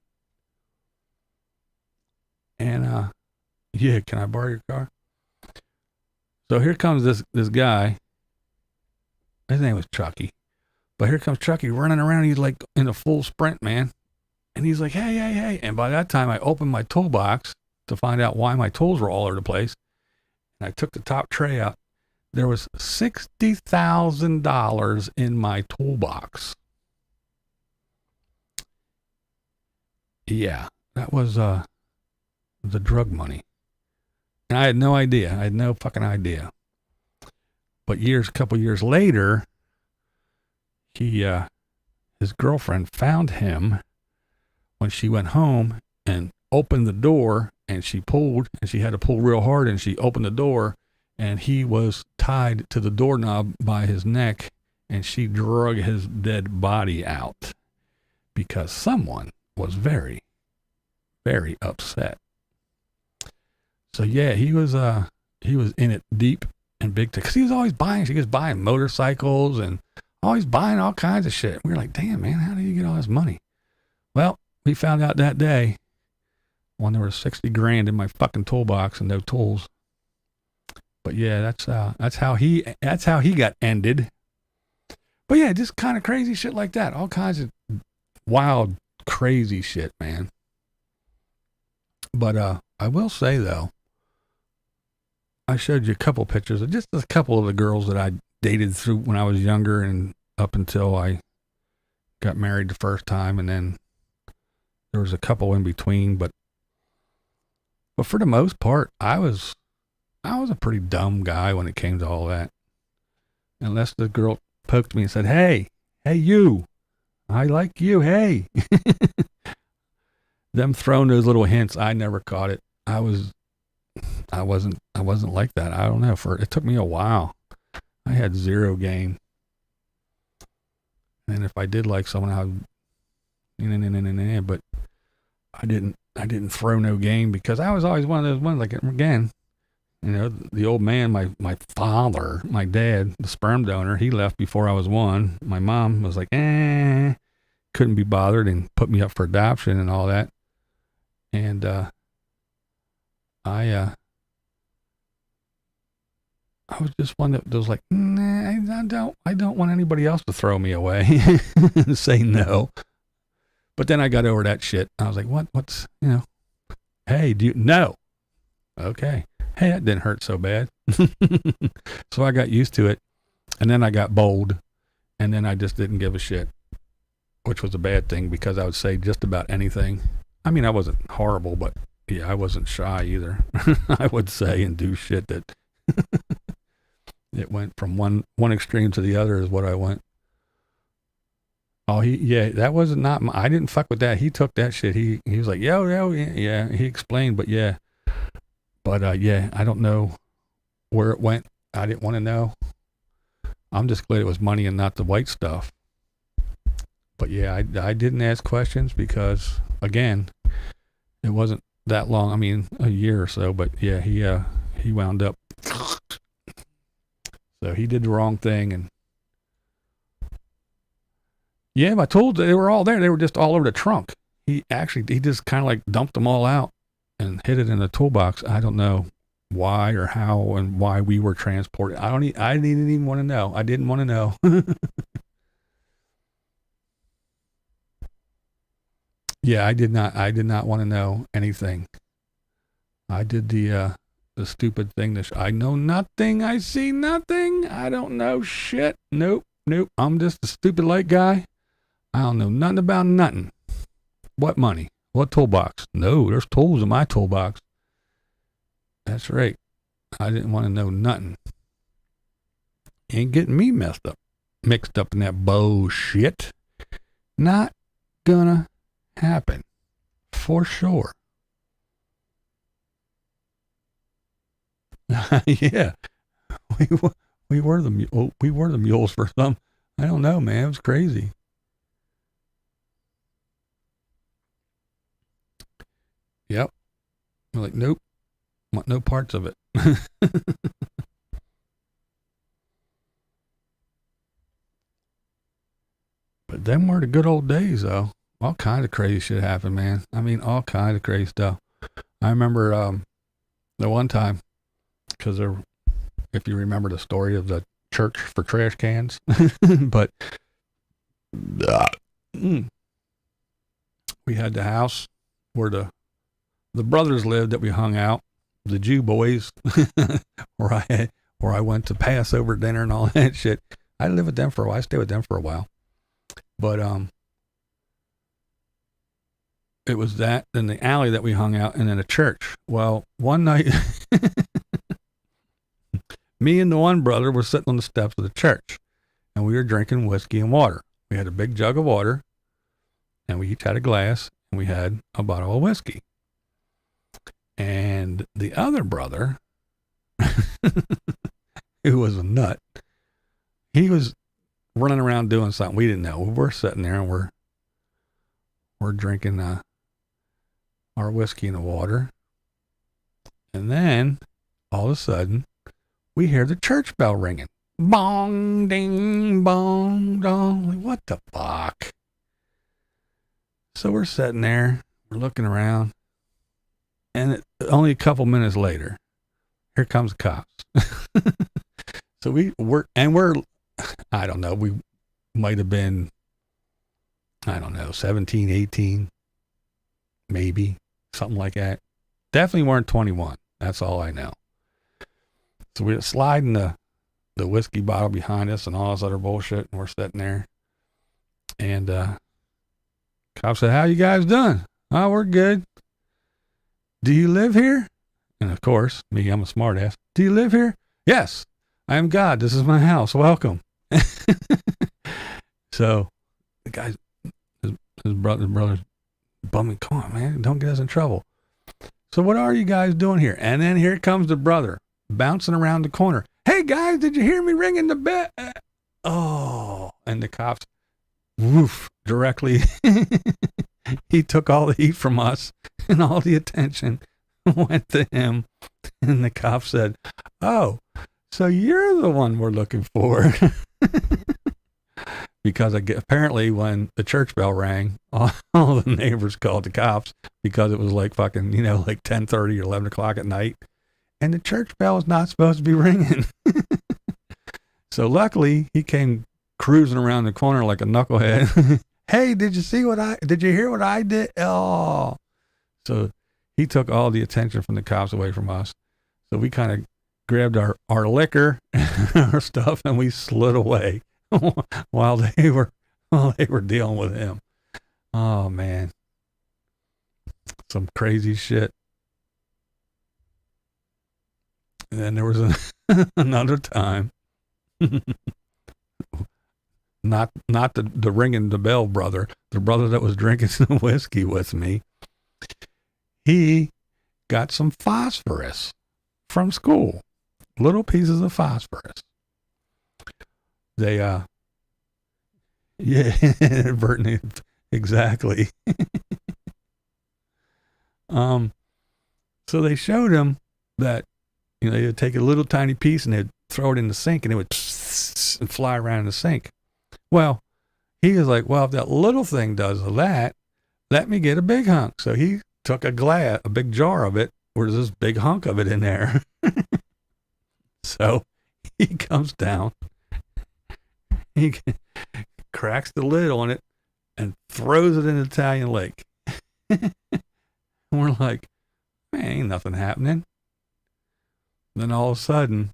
And, yeah, can I borrow your car? So here comes this guy. His name was Chucky. But here comes Chucky running around. He's like in a full sprint, man. And he's like, hey. And by that time, I opened my toolbox to find out why my tools were all over the place. And I took the top tray out. There was $60,000 in my toolbox. Yeah, that was the drug money. And I had no idea. I had no fucking idea. But a couple years later, his girlfriend found him when she went home and opened the door, and she pulled, and she had to pull real hard, and she opened the door, and he was tied to the doorknob by his neck, and she drug his dead body out because someone was very, very upset. So yeah, he was in it deep and big time, because he was always buying. She was buying motorcycles and always buying all kinds of shit. We were like, damn, man, how did you get all this money? Well, we found out that day when there was $60,000 in my fucking toolbox and no tools. But yeah, that's how he got ended. But yeah, just kind of crazy shit like that. All kinds of wild, crazy shit, man. But I will say though, I showed you a couple pictures of just a couple of the girls that I dated through when I was younger and up until I got married the first time, and then there was a couple in between. But for the most part, I was a pretty dumb guy when it came to all that. Unless the girl poked me and said, hey, you, I like you, hey. Them throwing those little hints, I never caught it. I wasn't like that. I don't know. It took me a while. I had zero game. And if I did like someone, I would, but I didn't throw no game, because I was always one of those ones, like, again, you know, the old man, my father, my dad, the sperm donor, he left before I was 1. My mom was like, couldn't be bothered, and put me up for adoption and all that. And, I was just one that was like, nah, I don't want anybody else to throw me away and say no. But then I got over that shit. I was like, what's, you know, hey, no. Okay. Hey, that didn't hurt so bad. So I got used to it. And then I got bold, and then I just didn't give a shit, which was a bad thing, because I would say just about anything. I mean, I wasn't horrible, but yeah, I wasn't shy either. I would say and do shit that it went from one extreme to the other is what I went. Oh, that wasn't not my, I didn't fuck with that. He took that shit. He was like, yeah. He explained, but yeah. But yeah, I don't know where it went. I didn't want to know. I'm just glad it was money and not the white stuff. But yeah, I didn't ask questions because, again, it wasn't that long. I mean, a year or so. But yeah, he wound up. So he did the wrong thing, and yeah, my tools, they were all there. They were just all over the trunk. He just kind of like dumped them all out and hid it in the toolbox. I don't know why or how and why we were transported. I didn't even want to know. I didn't want to know. Yeah, I did not want to know anything. I did the stupid thing. I know nothing. I see nothing. I don't know shit. Nope. I'm just a stupid light guy. I don't know nothing about nothing. What money? What toolbox? No, there's tools in my toolbox. That's right. I didn't want to know nothing. Ain't getting me mixed up in that bullshit. Not gonna happen. For sure. Yeah. We were the mules for some. I don't know, man. It was crazy. Yep. I'm like, nope. Want no parts of it. But them were the good old days, though. All kind of crazy shit happened, man. I mean, all kind of crazy stuff. I remember the one time, because if you remember the story of the church for trash cans, but we had the house where the brothers lived that we hung out, the Jew boys, where I went to Passover dinner and all that shit. I lived with them for a while. I stayed with them for a while, but it was that in the alley that we hung out and in a church. Well, one night, me and the one brother were sitting on the steps of the church, and we were drinking whiskey and water. We had a big jug of water, and we each had a glass, and we had a bottle of whiskey. And the other brother, who was a nut, he was running around doing something we didn't know. We're sitting there and we're drinking our whiskey and the water. And then all of a sudden we hear the church bell ringing. Bong, ding, bong, dong. Like, what the fuck? So we're sitting there, we're looking around, and only a couple minutes later, here comes the cops. So we're, I don't know, we might have been, 17, 18, maybe, something like that. Definitely weren't 21. That's all I know. So we're sliding the whiskey bottle behind us and all this other bullshit, and we're sitting there. And cop said, "How you guys doing?" "Oh, we're good." "Do you live here?" And of course, me, I'm a smart ass. "Do you live here?" "Yes, I am God. This is my house. Welcome." So the guy, his brother's bumming, "Come on, man, don't get us in trouble." "So what are you guys doing here?" And then here comes the brother bouncing around the corner. "Hey guys, did you hear me ringing the bell?" Oh, and the cops, woof, directly. He took all the heat from us, and all the attention went to him. And the cop said, "Oh, so you're the one we're looking for." Because apparently when the church bell rang, all the neighbors called the cops because it was like fucking, like 10:30 or 11 o'clock at night. And the church bell is not supposed to be ringing. So luckily he came cruising around the corner like a knucklehead. "Hey, did you hear what I did?" Oh, so he took all the attention from the cops away from us. So we kind of grabbed our liquor, our stuff, and we slid away while they were dealing with him. Oh man. Some crazy shit. And then there was another time, not the ringing the bell brother, the brother that was drinking some whiskey with me. He got some phosphorus from school, little pieces of phosphorus. They, yeah, Brittany, exactly. So they showed him that, you know, they'd take a little tiny piece and they'd throw it in the sink and it would fly around in the sink. Well, he was like, well, if that little thing does that, let me get a big hunk. So he took a big jar of it, where there's this big hunk of it in there. So he comes down, he cracks the lid on it and throws it in the Italian lake. And we're like, man, ain't nothing happening. Then all of a sudden,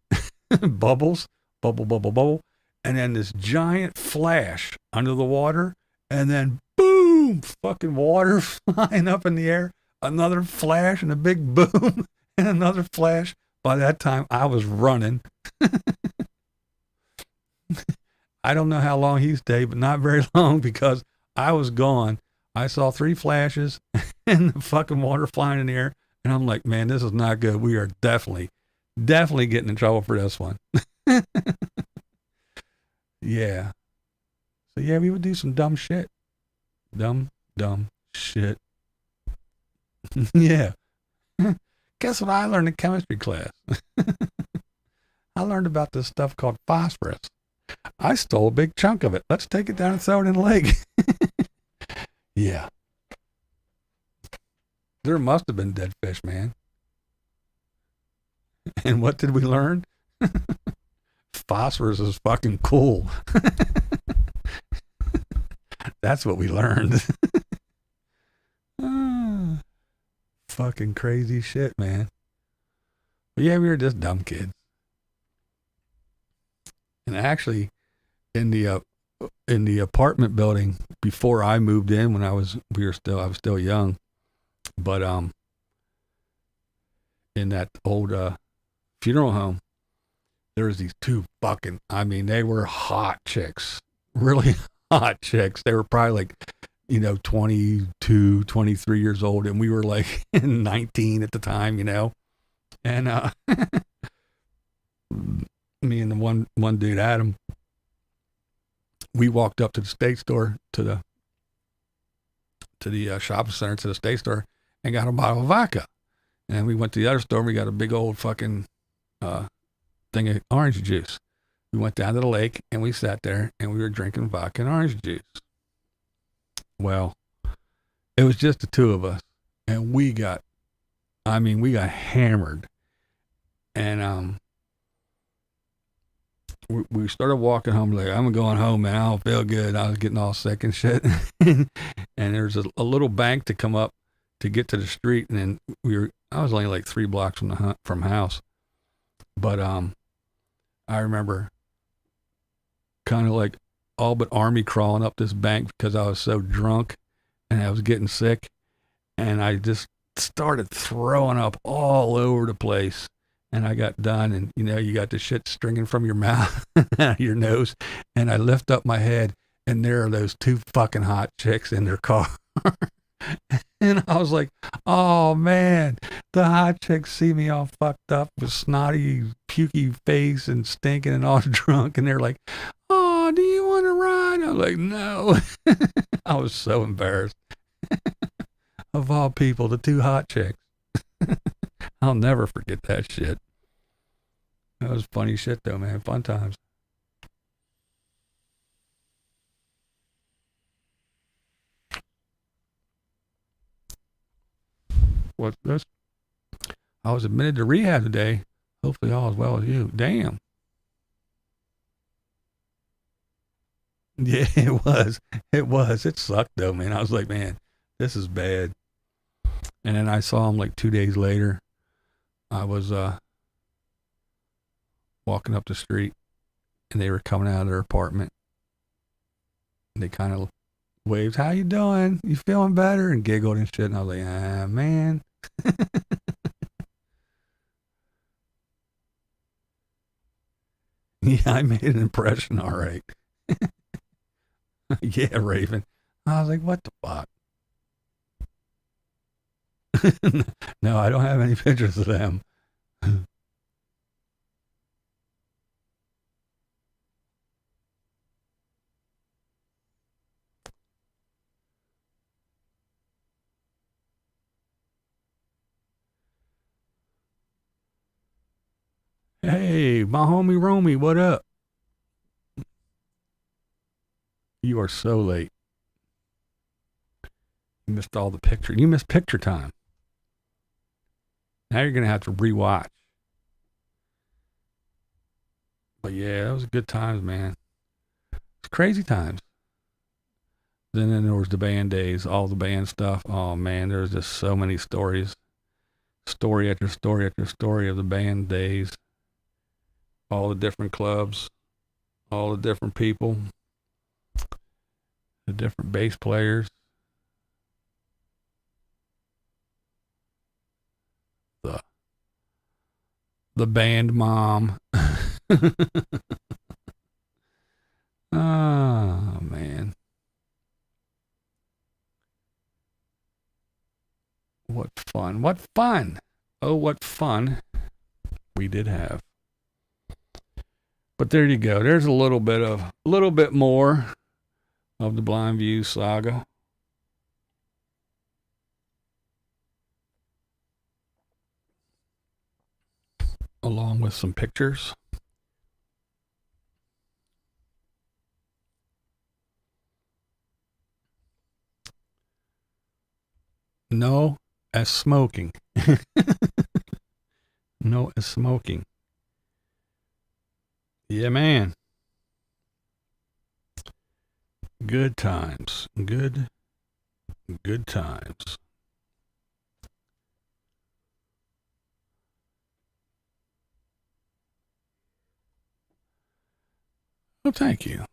bubbles, bubble, and then this giant flash under the water, and then boom, fucking water flying up in the air, another flash and a big boom, and another flash. By that time, I was running. I don't know how long he stayed, but not very long, because I was gone. I saw 3 flashes and the fucking water flying in the air, and I'm like, man, this is not good. We are definitely getting in trouble for this one. Yeah. So yeah, we would do some dumb shit. Dumb shit. Yeah. Guess what I learned in chemistry class? I learned about this stuff called phosphorus. I stole a big chunk of it. Let's take it down and throw it in the lake. Yeah. There must have been dead fish, man. And what did we learn? Phosphorus is fucking cool. That's what we learned. Fucking crazy shit, man. But yeah, we were just dumb kids. And actually, in the apartment building before I moved in, when I was still young, but in that old funeral home, there was these 2 fucking, I mean, they were hot chicks, really hot chicks. They were probably like, 22, 23 years old, and we were like 19 at the time, and me and the one dude, Adam, we walked up to the state store, to the shopping center, to the state store, and got a bottle of vodka. And we went to the other store, and we got a big old fucking thing of orange juice. We went down to the lake, and we sat there, and we were drinking vodka and orange juice. Well, it was just the 2 of us, and we got hammered. And we started walking home, like, I'm going home, man. I don't feel good. I was getting all sick and shit. And there's a little bank to come up to get to the street, and then I was only like 3 blocks from house. But I remember kind of like all but army crawling up this bank because I was so drunk and I was getting sick, and I just started throwing up all over the place. And I got done, and you got the shit stringing from your mouth out of your nose, and I lift up my head, and there are those 2 fucking hot chicks in their car. And I was like, oh man, the hot chicks see me all fucked up with snotty, pukey face and stinking and all drunk, and they're like, oh, do you want to ride? I was like, no. I was so embarrassed. Of all people, the 2 hot chicks. I'll never forget that shit. That was funny shit though, man. Fun times. What's this? I was admitted to rehab today. Hopefully all is well with you. Damn. Yeah, it was. It sucked though, man. I was like, man, this is bad. And then I saw him like 2 days later. I was walking up the street, and they were coming out of their apartment. They kind of waves, how you doing? You feeling better? And giggled and shit. And I was like, ah, man. Yeah, I made an impression, all right. Yeah, Raven. I was like, what the fuck? No, I don't have any pictures of them. Hey, my homie Romy, what up? You are so late. You missed all the picture. You missed picture time. Now you're going to have to rewatch. But yeah, that was good times, man. It's crazy times. Then there was the band days, all the band stuff. Oh man, there's just so many stories. Story after story after story of the band days. All the different clubs, all the different people, the different bass players. The band mom. Oh man. What fun. What fun. Oh, what fun we did have. But there you go. There's a little bit more of the BlindViews saga. Along with some pictures. No as smoking. No as smoking. Yeah, man. Good times. Good times. Oh, thank you.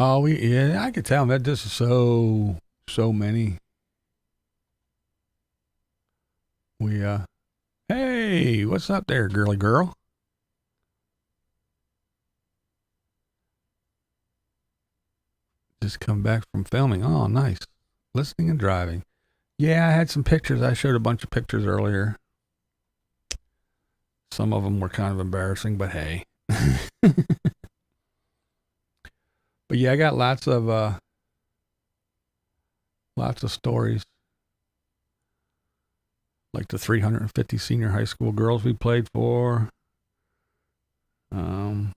Oh, yeah, I could tell that this is so many. Hey, what's up there, girly girl? Just come back from filming. Oh, nice. Listening and driving. Yeah, I had some pictures. I showed a bunch of pictures earlier. Some of them were kind of embarrassing, but hey. But yeah, I got lots of stories. Like the 350 senior high school girls we played for. Running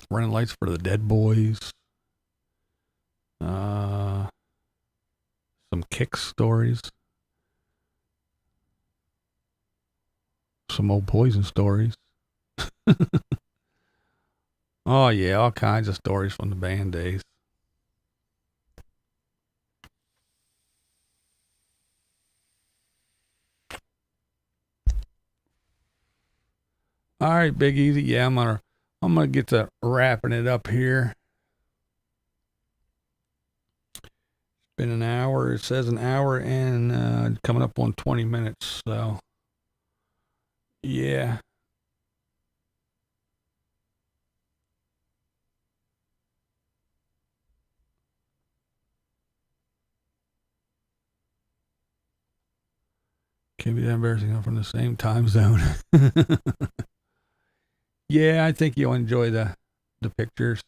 lights for the Dead Boys. Some Kicks stories. Some old Poison stories. Oh yeah, all kinds of stories from the band days. All right, Big Easy. Yeah, I'm gonna get to wrapping it up here. It's been an hour. It says an hour and coming up on 20 minutes. So yeah. Can't be that embarrassing. I'm from the same time zone. Yeah, I think you'll enjoy the pictures.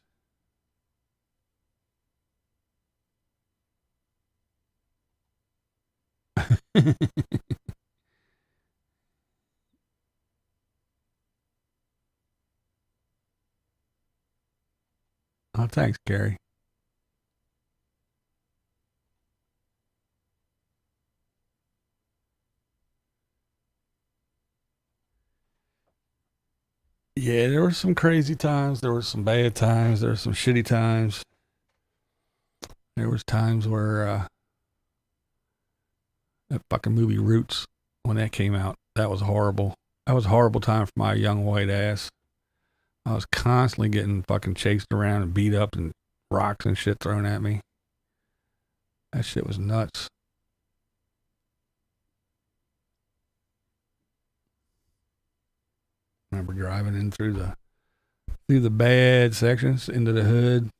Oh, thanks, Gary. Yeah, there were some crazy times. There were some bad times. There were some shitty times. There was times where That fucking movie Roots, when that came out, that was horrible. That was a horrible time for my young white ass. I was constantly getting fucking chased around and beat up and rocks and shit thrown at me. That shit was nuts. I remember driving in through the bad sections into the hood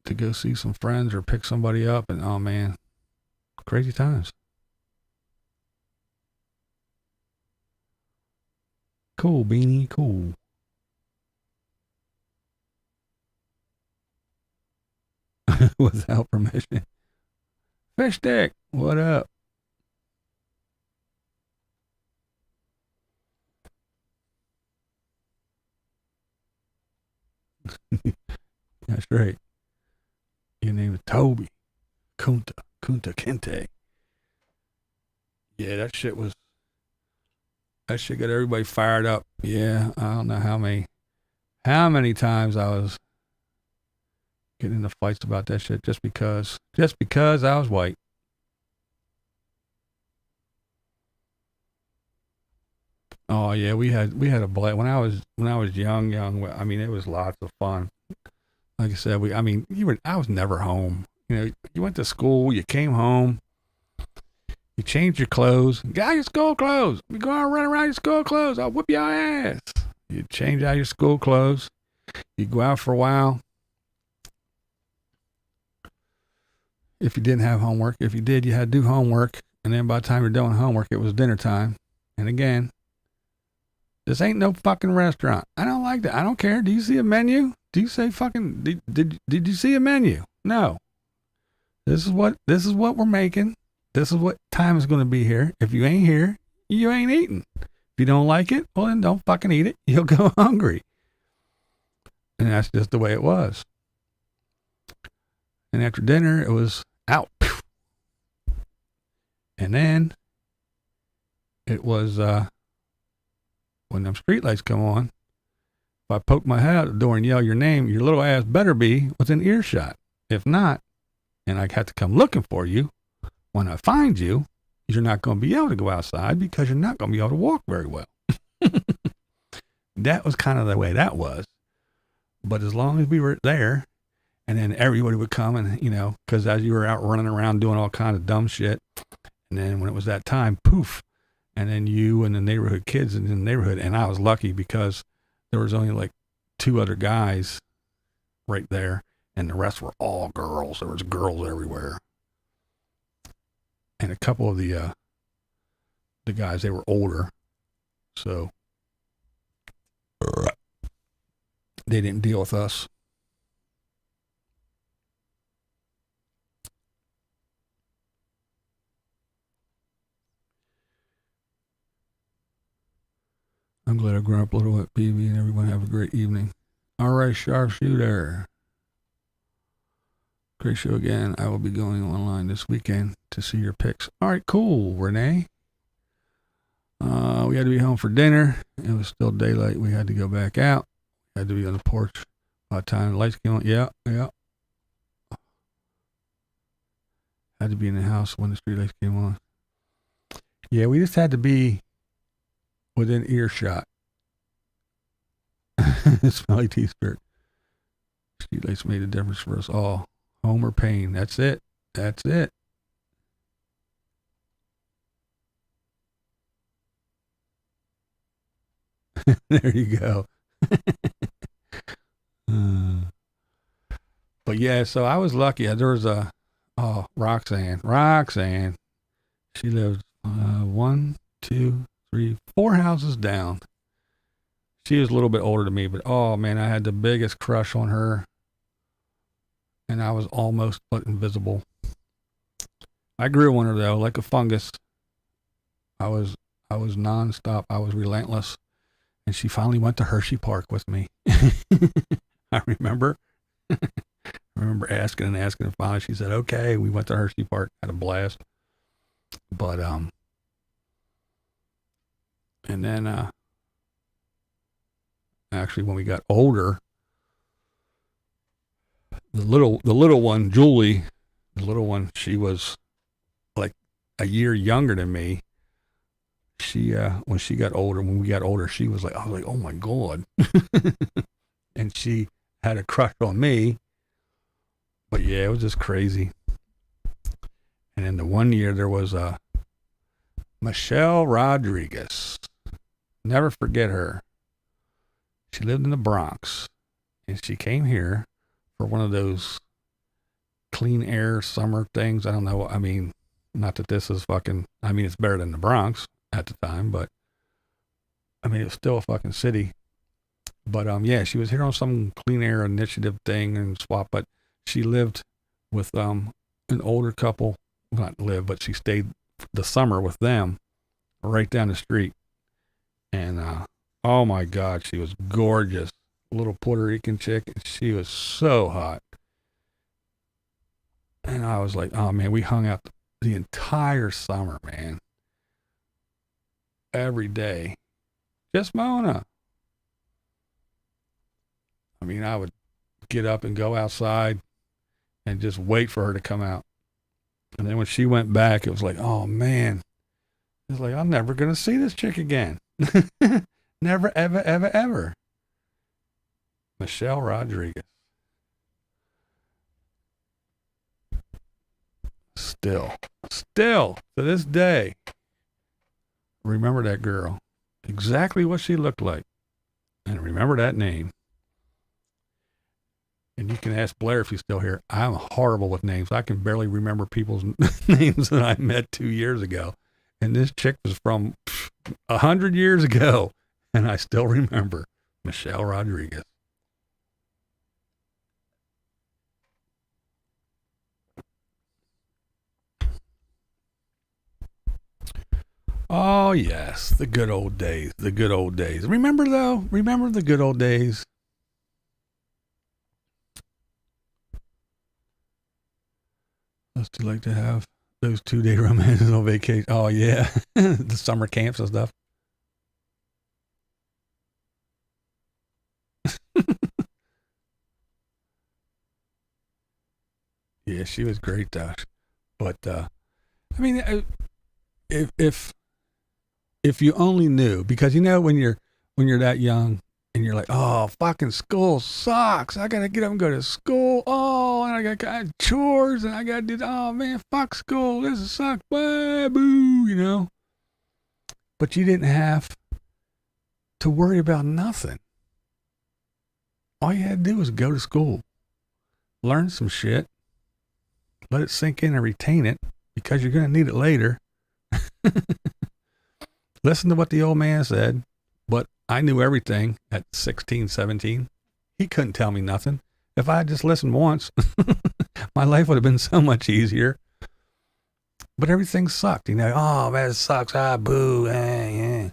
to go see some friends or pick somebody up, and oh man, crazy times. Cool, Beanie, cool. Without permission. Fish stick, what up? That's right. Your name is Toby. Kunta Kinte. Yeah, that shit got everybody fired up. Yeah, I don't know how many times I was getting into fights about that shit just because I was white. Oh yeah, we had a blast when I was young. I mean, it was lots of fun. Like I said, I was never home. You know, you went to school, you came home, you changed your clothes, got your school clothes. You go out and run around your school clothes. I'll whip your ass. You change out your school clothes. You go out for a while. If you didn't have homework, if you did, you had to do homework. And then by the time you're doing homework, it was dinner time. And again, this ain't no fucking restaurant. I don't like that. I don't care. Do you see a menu? Do you say fucking, did you see a menu? No. This is what we're making. This is what time is going to be here. If you ain't here, you ain't eating. If you don't like it, well then don't fucking eat it. You'll go hungry. And that's just the way it was. And after dinner, it was out. And then it was, when them streetlights come on, if I poke my head out the door and yell your name, your little ass better be within earshot. If not, and I have to come looking for you, when I find you, you're not going to be able to go outside because you're not going to be able to walk very well. That was kind of the way that was. But as long as we were there, and then everybody would come and, you know, because as you were out running around doing all kinds of dumb shit, and then when it was that time, poof, and then you and the neighborhood kids in the neighborhood, and I was lucky because there was only like 2 other guys right there, and the rest were all girls. There was girls everywhere. And a couple of the guys, they were older, so they didn't deal with us. I'm glad I've grown up a little at PB, and everyone have a great evening. All right, sharpshooter. Great show again. I will be going online this weekend to see your pics. All right, cool, Renee. We had to be home for dinner. It was still daylight. We had to go back out. We had to be on the porch by the time the lights came on. Yeah. Had to be in the house when the street lights came on. Yeah, we just had to be within earshot. Smelly T-shirt. Streetlights made a difference for us all. Home or pain. That's it. There you go. But yeah, so I was lucky. There was Roxanne. She lived 1, 2, 3, 4 houses down. She was a little bit older than me, but oh man, I had the biggest crush on her. And I was almost but invisible. I grew on her though, like a fungus. I was nonstop. I was relentless. And she finally went to Hershey Park with me. I remember asking, and finally she said, okay, we went to Hershey Park, had a blast. But, and then, actually when we got older, the little one, Julie, The little one, she was like a year younger than me. She, when we got older, she was like, I was like, oh my God. And she had a crush on me. But yeah, it was just crazy. And then the one year there was Michelle Rodriguez. Never forget her. She lived in the Bronx. And she came here for one of those clean air summer things. I don't know. I mean, not that this is fucking, I mean, it's better than the Bronx at the time, but I mean, it's still a fucking city. But yeah, she was here on some clean air initiative thing and swap, but she lived with an older couple. Not lived, but she stayed the summer with them right down the street. And oh my God, she was gorgeous. Little Puerto Rican chick, and she was so hot. And I was like, oh man, we hung out the entire summer, man. Every day. Just Mona. I mean, I would get up and go outside and just wait for her to come out. And then when she went back, it was like, oh man. It's like, I'm never going to see this chick again. Never, ever, ever, ever. Michelle Rodriguez. Still, to this day, remember that girl. Exactly what she looked like. And remember that name. And you can ask Blair if he's still here. I'm horrible with names. I can barely remember people's names that I met 2 years ago. And this chick was from 100 years ago. And I still remember Michelle Rodriguez. Oh, yes, the good old days, the good old days. Remember the good old days? Let's do like to have those 2-day romances on vacation. Oh, yeah, the summer camps and stuff. Yeah, she was great, Dosh. But, I mean, if you only knew, because you know when you're that young and you're like, oh, fucking school sucks. I gotta get up and go to school. Oh, and I got chores and I gotta do. Oh man, fuck school. This sucks. Boo, you know. But you didn't have to worry about nothing. All you had to do was go to school, learn some shit, let it sink in and retain it because you're gonna need it later. Listen to what the old man said, but I knew everything at 16, 17. He couldn't tell me nothing. If I had just listened once, my life would have been so much easier. But everything sucked. You know, oh, man, it sucks. Ah, boo. And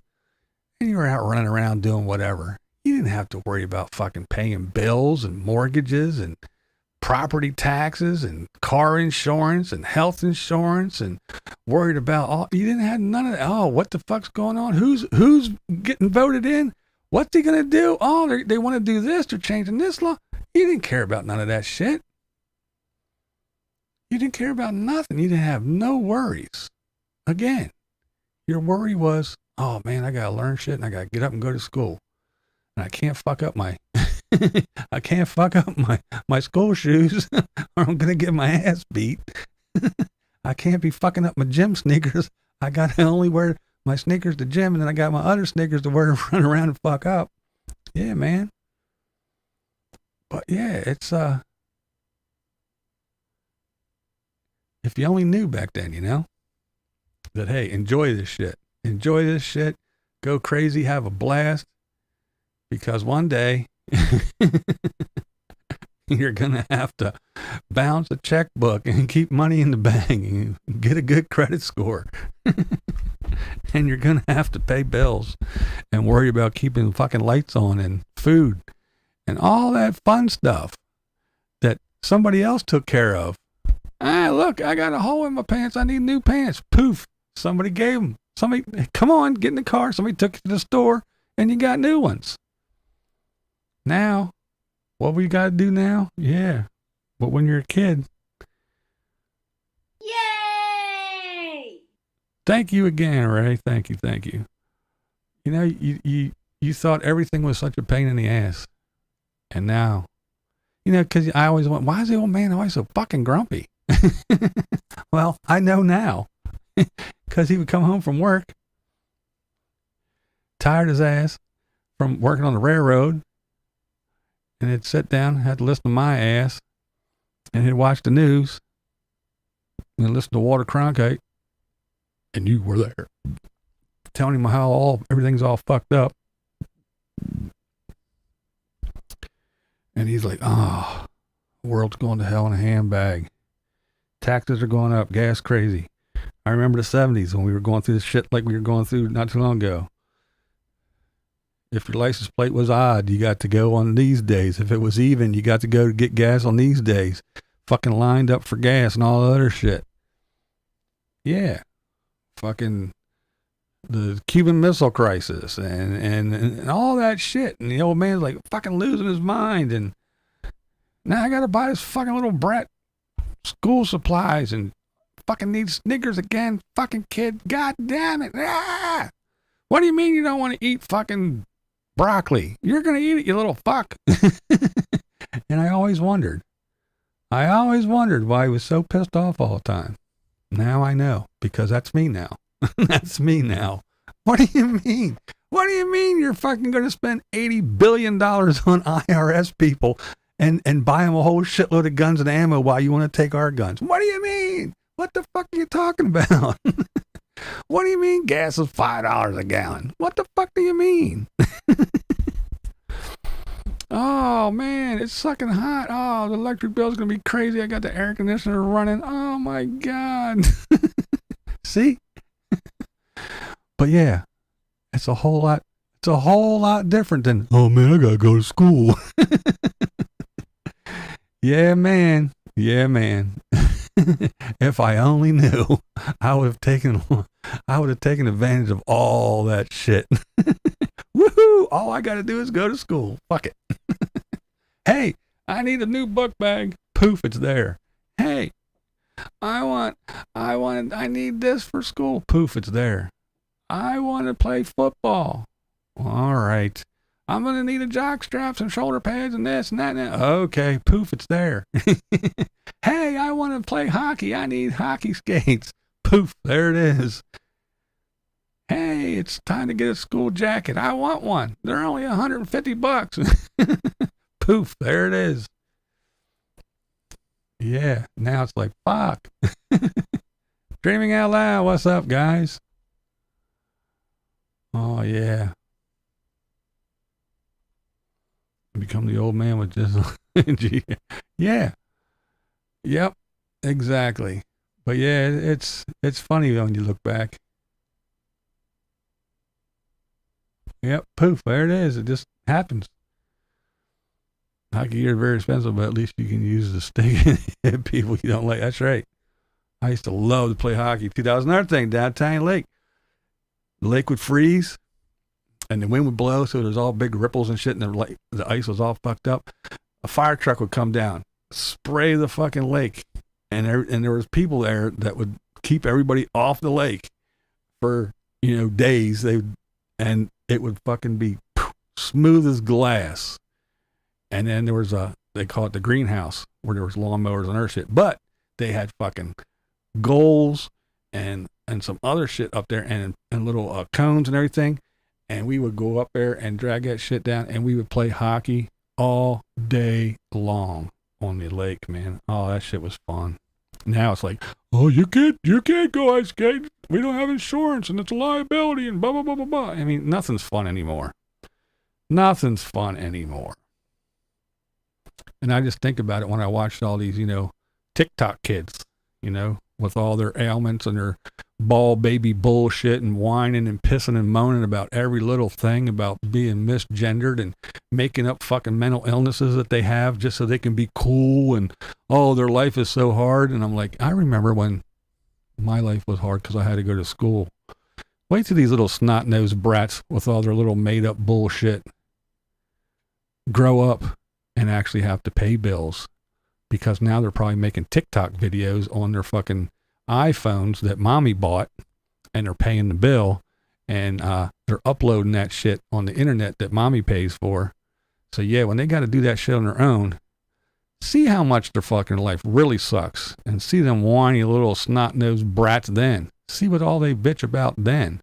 you were out running around doing whatever. You didn't have to worry about fucking paying bills and mortgages and property taxes and car insurance and health insurance and worried about all. You didn't have none of that. Oh, what the fuck's going on? Who's getting voted in? What's he gonna do? Oh, they want to do this. They're changing this law. You didn't care about none of that shit. You didn't care about nothing. You didn't have no worries. Again, your worry was, oh man, I gotta learn shit and I gotta get up and go to school, and I can't fuck up my I can't fuck up my school shoes or I'm going to get my ass beat. I can't be fucking up my gym sneakers. I got to only wear my sneakers to gym and then I got my other sneakers to wear to run around and fuck up. Yeah, man. But yeah, it's, if you only knew back then, you know, that, hey, enjoy this shit. Enjoy this shit. Go crazy. Have a blast. Because one day, you're going to have to bounce a checkbook and keep money in the bank and get a good credit score. And you're going to have to pay bills and worry about keeping fucking lights on and food and all that fun stuff that somebody else took care of. Ah, look, I got a hole in my pants. I need new pants. Poof. Somebody gave them. Somebody, come on, get in the car. Somebody took you to the store and you got new ones. Now, what we got to do now? Yeah. But when you're a kid, Thank you again, Ray. Thank you. You know, you thought everything was such a pain in the ass. And now, you know, because I always went, why is the old man always so fucking grumpy? Well, I know now. Because he would come home from work, tired as ass from working on the railroad, and he'd sit down, had to listen to my ass, and he'd watch the news, and listen to Walter Cronkite, and you were there, telling him how everything's all fucked up. And he's like, the world's going to hell in a handbag. Taxes are going up, gas crazy. I remember the 70s when we were going through this shit like we were going through not too long ago. If your license plate was odd, you got to go on these days. If it was even, you got to go to get gas on these days. Fucking lined up for gas and all the other shit. Yeah. Fucking the Cuban Missile Crisis and all that shit. And the old man's like fucking losing his mind. And now I got to buy this fucking little brat school supplies and fucking need Snickers again. Fucking kid. God damn it. Ah! What do you mean you don't want to eat fucking broccoli? You're going to eat it, you little fuck. And I always wondered why he was so pissed off all the time. Now I know, because that's me now. That's me now. What do you mean? What do you mean you're fucking going to spend $80 billion on IRS people and buy them a whole shitload of guns and ammo while you want to take our guns? What do you mean? What the fuck are you talking about? What do you mean gas is $5 a gallon? What the fuck do you mean? Oh, man, it's sucking hot. Oh, the electric bill's going to be crazy. I got the air conditioner running. Oh, my God. See? But, yeah, it's a whole lot different than, oh, man, I got to go to school. Yeah, man. If I only knew, I would have taken advantage of all that shit. Woohoo! All I got to do is go to school. Fuck it. Hey, I need a new book bag. Poof, it's there. Hey, I need this for school. Poof, it's there. I want to play football. All right. I'm going to need a jock strap, some shoulder pads, and this and that. And that. Okay, poof, it's there. Hey, I want to play hockey. I need hockey skates. Poof, there it is. Hey, it's time to get a school jacket. I want one. They're only $150. Poof, there it is. Yeah, now it's like, fuck. Dreaming out loud. What's up, guys? Oh, yeah. Become the old man with just yeah. Yep, exactly. But yeah, it's funny when you look back. Yep, poof, there it is. It just happens. Hockey gear is very expensive, but at least you can use the stick and hit people you don't like. That's right. I used to love to play hockey too. That was another thing, down Tiny Lake. The lake would freeze and the wind would blow, so there's all big ripples and shit, and the ice was all fucked up. A fire truck would come down, spray the fucking lake, and there was people there that would keep everybody off the lake for, days. And it would fucking be smooth as glass. And then there was they call it the greenhouse, where there was lawnmowers and other shit, but they had fucking goals and some other shit up there, and little cones and everything. And we would go up there and drag that shit down, and we would play hockey all day long on the lake, man. Oh, that shit was fun. Now it's like, oh, you can't go ice skate. We don't have insurance, and it's a liability, and blah, blah, blah, blah, blah. I mean, nothing's fun anymore. Nothing's fun anymore. And I just think about it when I watched all these, TikTok kids, with all their ailments and their ball baby bullshit and whining and pissing and moaning about every little thing about being misgendered and making up fucking mental illnesses that they have just so they can be cool, and their life is so hard. And I'm like, I remember when my life was hard because I had to go to school. Wait till these little snot-nosed brats with all their little made-up bullshit grow up and actually have to pay bills, because now they're probably making TikTok videos on their fucking iPhones that mommy bought, and they're paying the bill, and they're uploading that shit on the internet that mommy pays for. So yeah, when they got to do that shit on their own, see how much their fucking life really sucks, and see them whiny little snot-nosed brats then. See what all they bitch about then.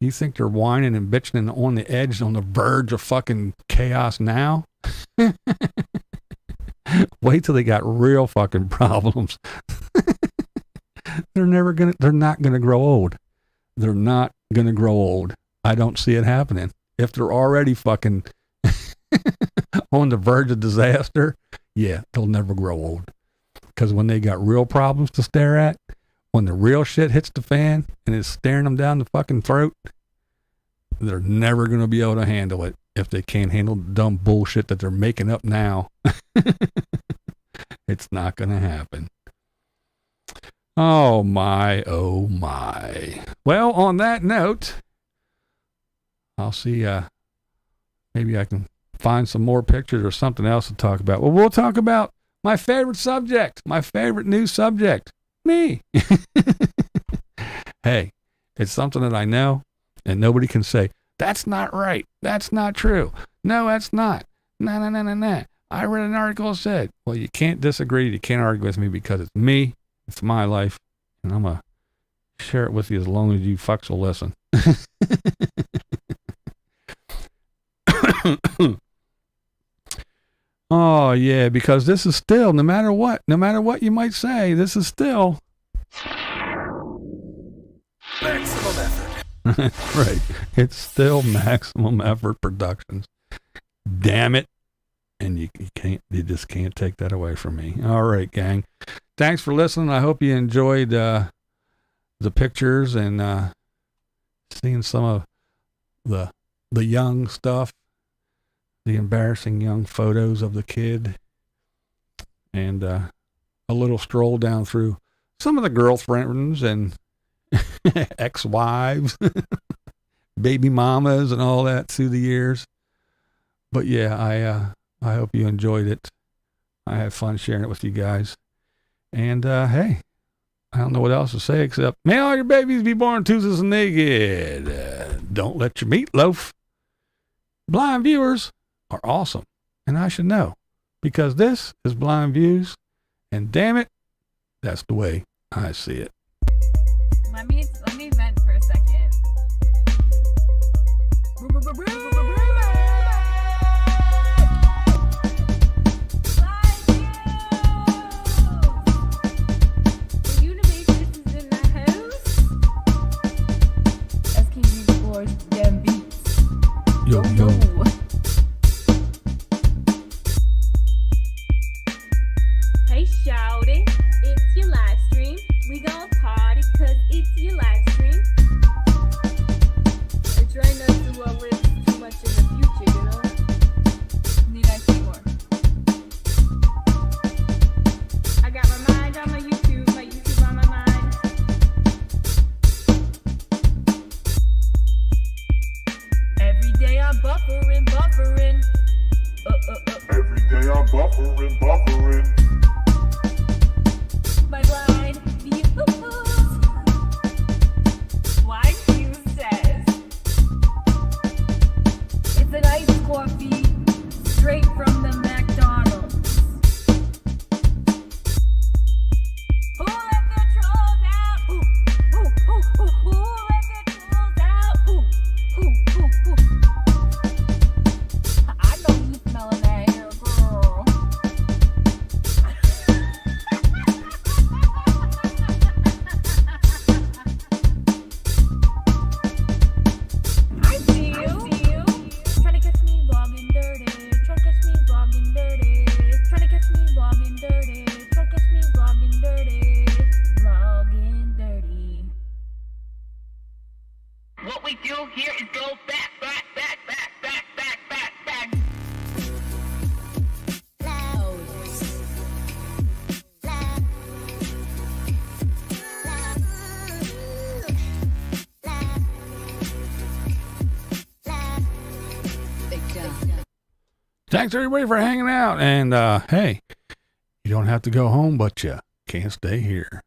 You think they're whining and bitching and on the edge, on the verge of fucking chaos now? Wait till they got real fucking problems. They're not gonna grow old. They're not gonna grow old. I don't see it happening. If they're already fucking on the verge of disaster, yeah, they'll never grow old. Because when they got real problems to stare at, when the real shit hits the fan and it's staring them down the fucking throat, they're never going to be able to handle it if they can't handle the dumb bullshit that they're making up now. It's not going to happen. Oh my, oh my. Well, on that note, I'll see, maybe I can find some more pictures or something else to talk about. Well, we'll talk about my favorite subject, my favorite new subject, me. Hey, it's something that I know, and nobody can say, that's not right. That's not true. No, that's not. No. I read an article that said, well, you can't disagree. You can't argue with me because it's me. It's my life. And I'm going to share it with you as long as you fucks will listen. Oh, yeah, because this is still, no matter what you might say, this is still maximum effort. right. It's still Maximum Effort Productions. Damn it. And you just can't take that away from me. All right, gang. Thanks for listening. I hope you enjoyed the pictures and seeing some of the young stuff, the embarrassing young photos of the kid, and a little stroll down through some of the girlfriends and ex-wives, baby mamas, and all that through the years. But yeah, I hope you enjoyed it. I had fun sharing it with you guys. And hey, I don't know what else to say except, may all your babies be born toothless and naked. Don't let your meat loaf. Blind viewers are awesome, and I should know, because this is Blind Views, and damn it, that's the way I see it. Let me vent for a second. Unabassist is in the house. SKB4's damn beats. Yo. Hey shouty, it's your live stream. We gon' party cause it's your live stream. I try not to live too much in the future, you know? Need I say more? I got my mind on my YouTube on my mind. Every day I'm buffering. Every day I'm buffering. My blind views. BlindViews says it's an iced coffee straight from the McDonald's. Who let the trolls out? Who let the trolls out? Who? I know you smelling that here, girl. I see you. Trying to catch me vlogging dirty. Trying to catch me vlogging dirty. Trying to catch me vlogging dirty. Trying to catch me vlogging dirty. Vlogging dirty. What we do here is go back. Thanks everybody for hanging out. And hey, you don't have to go home, but you can't stay here.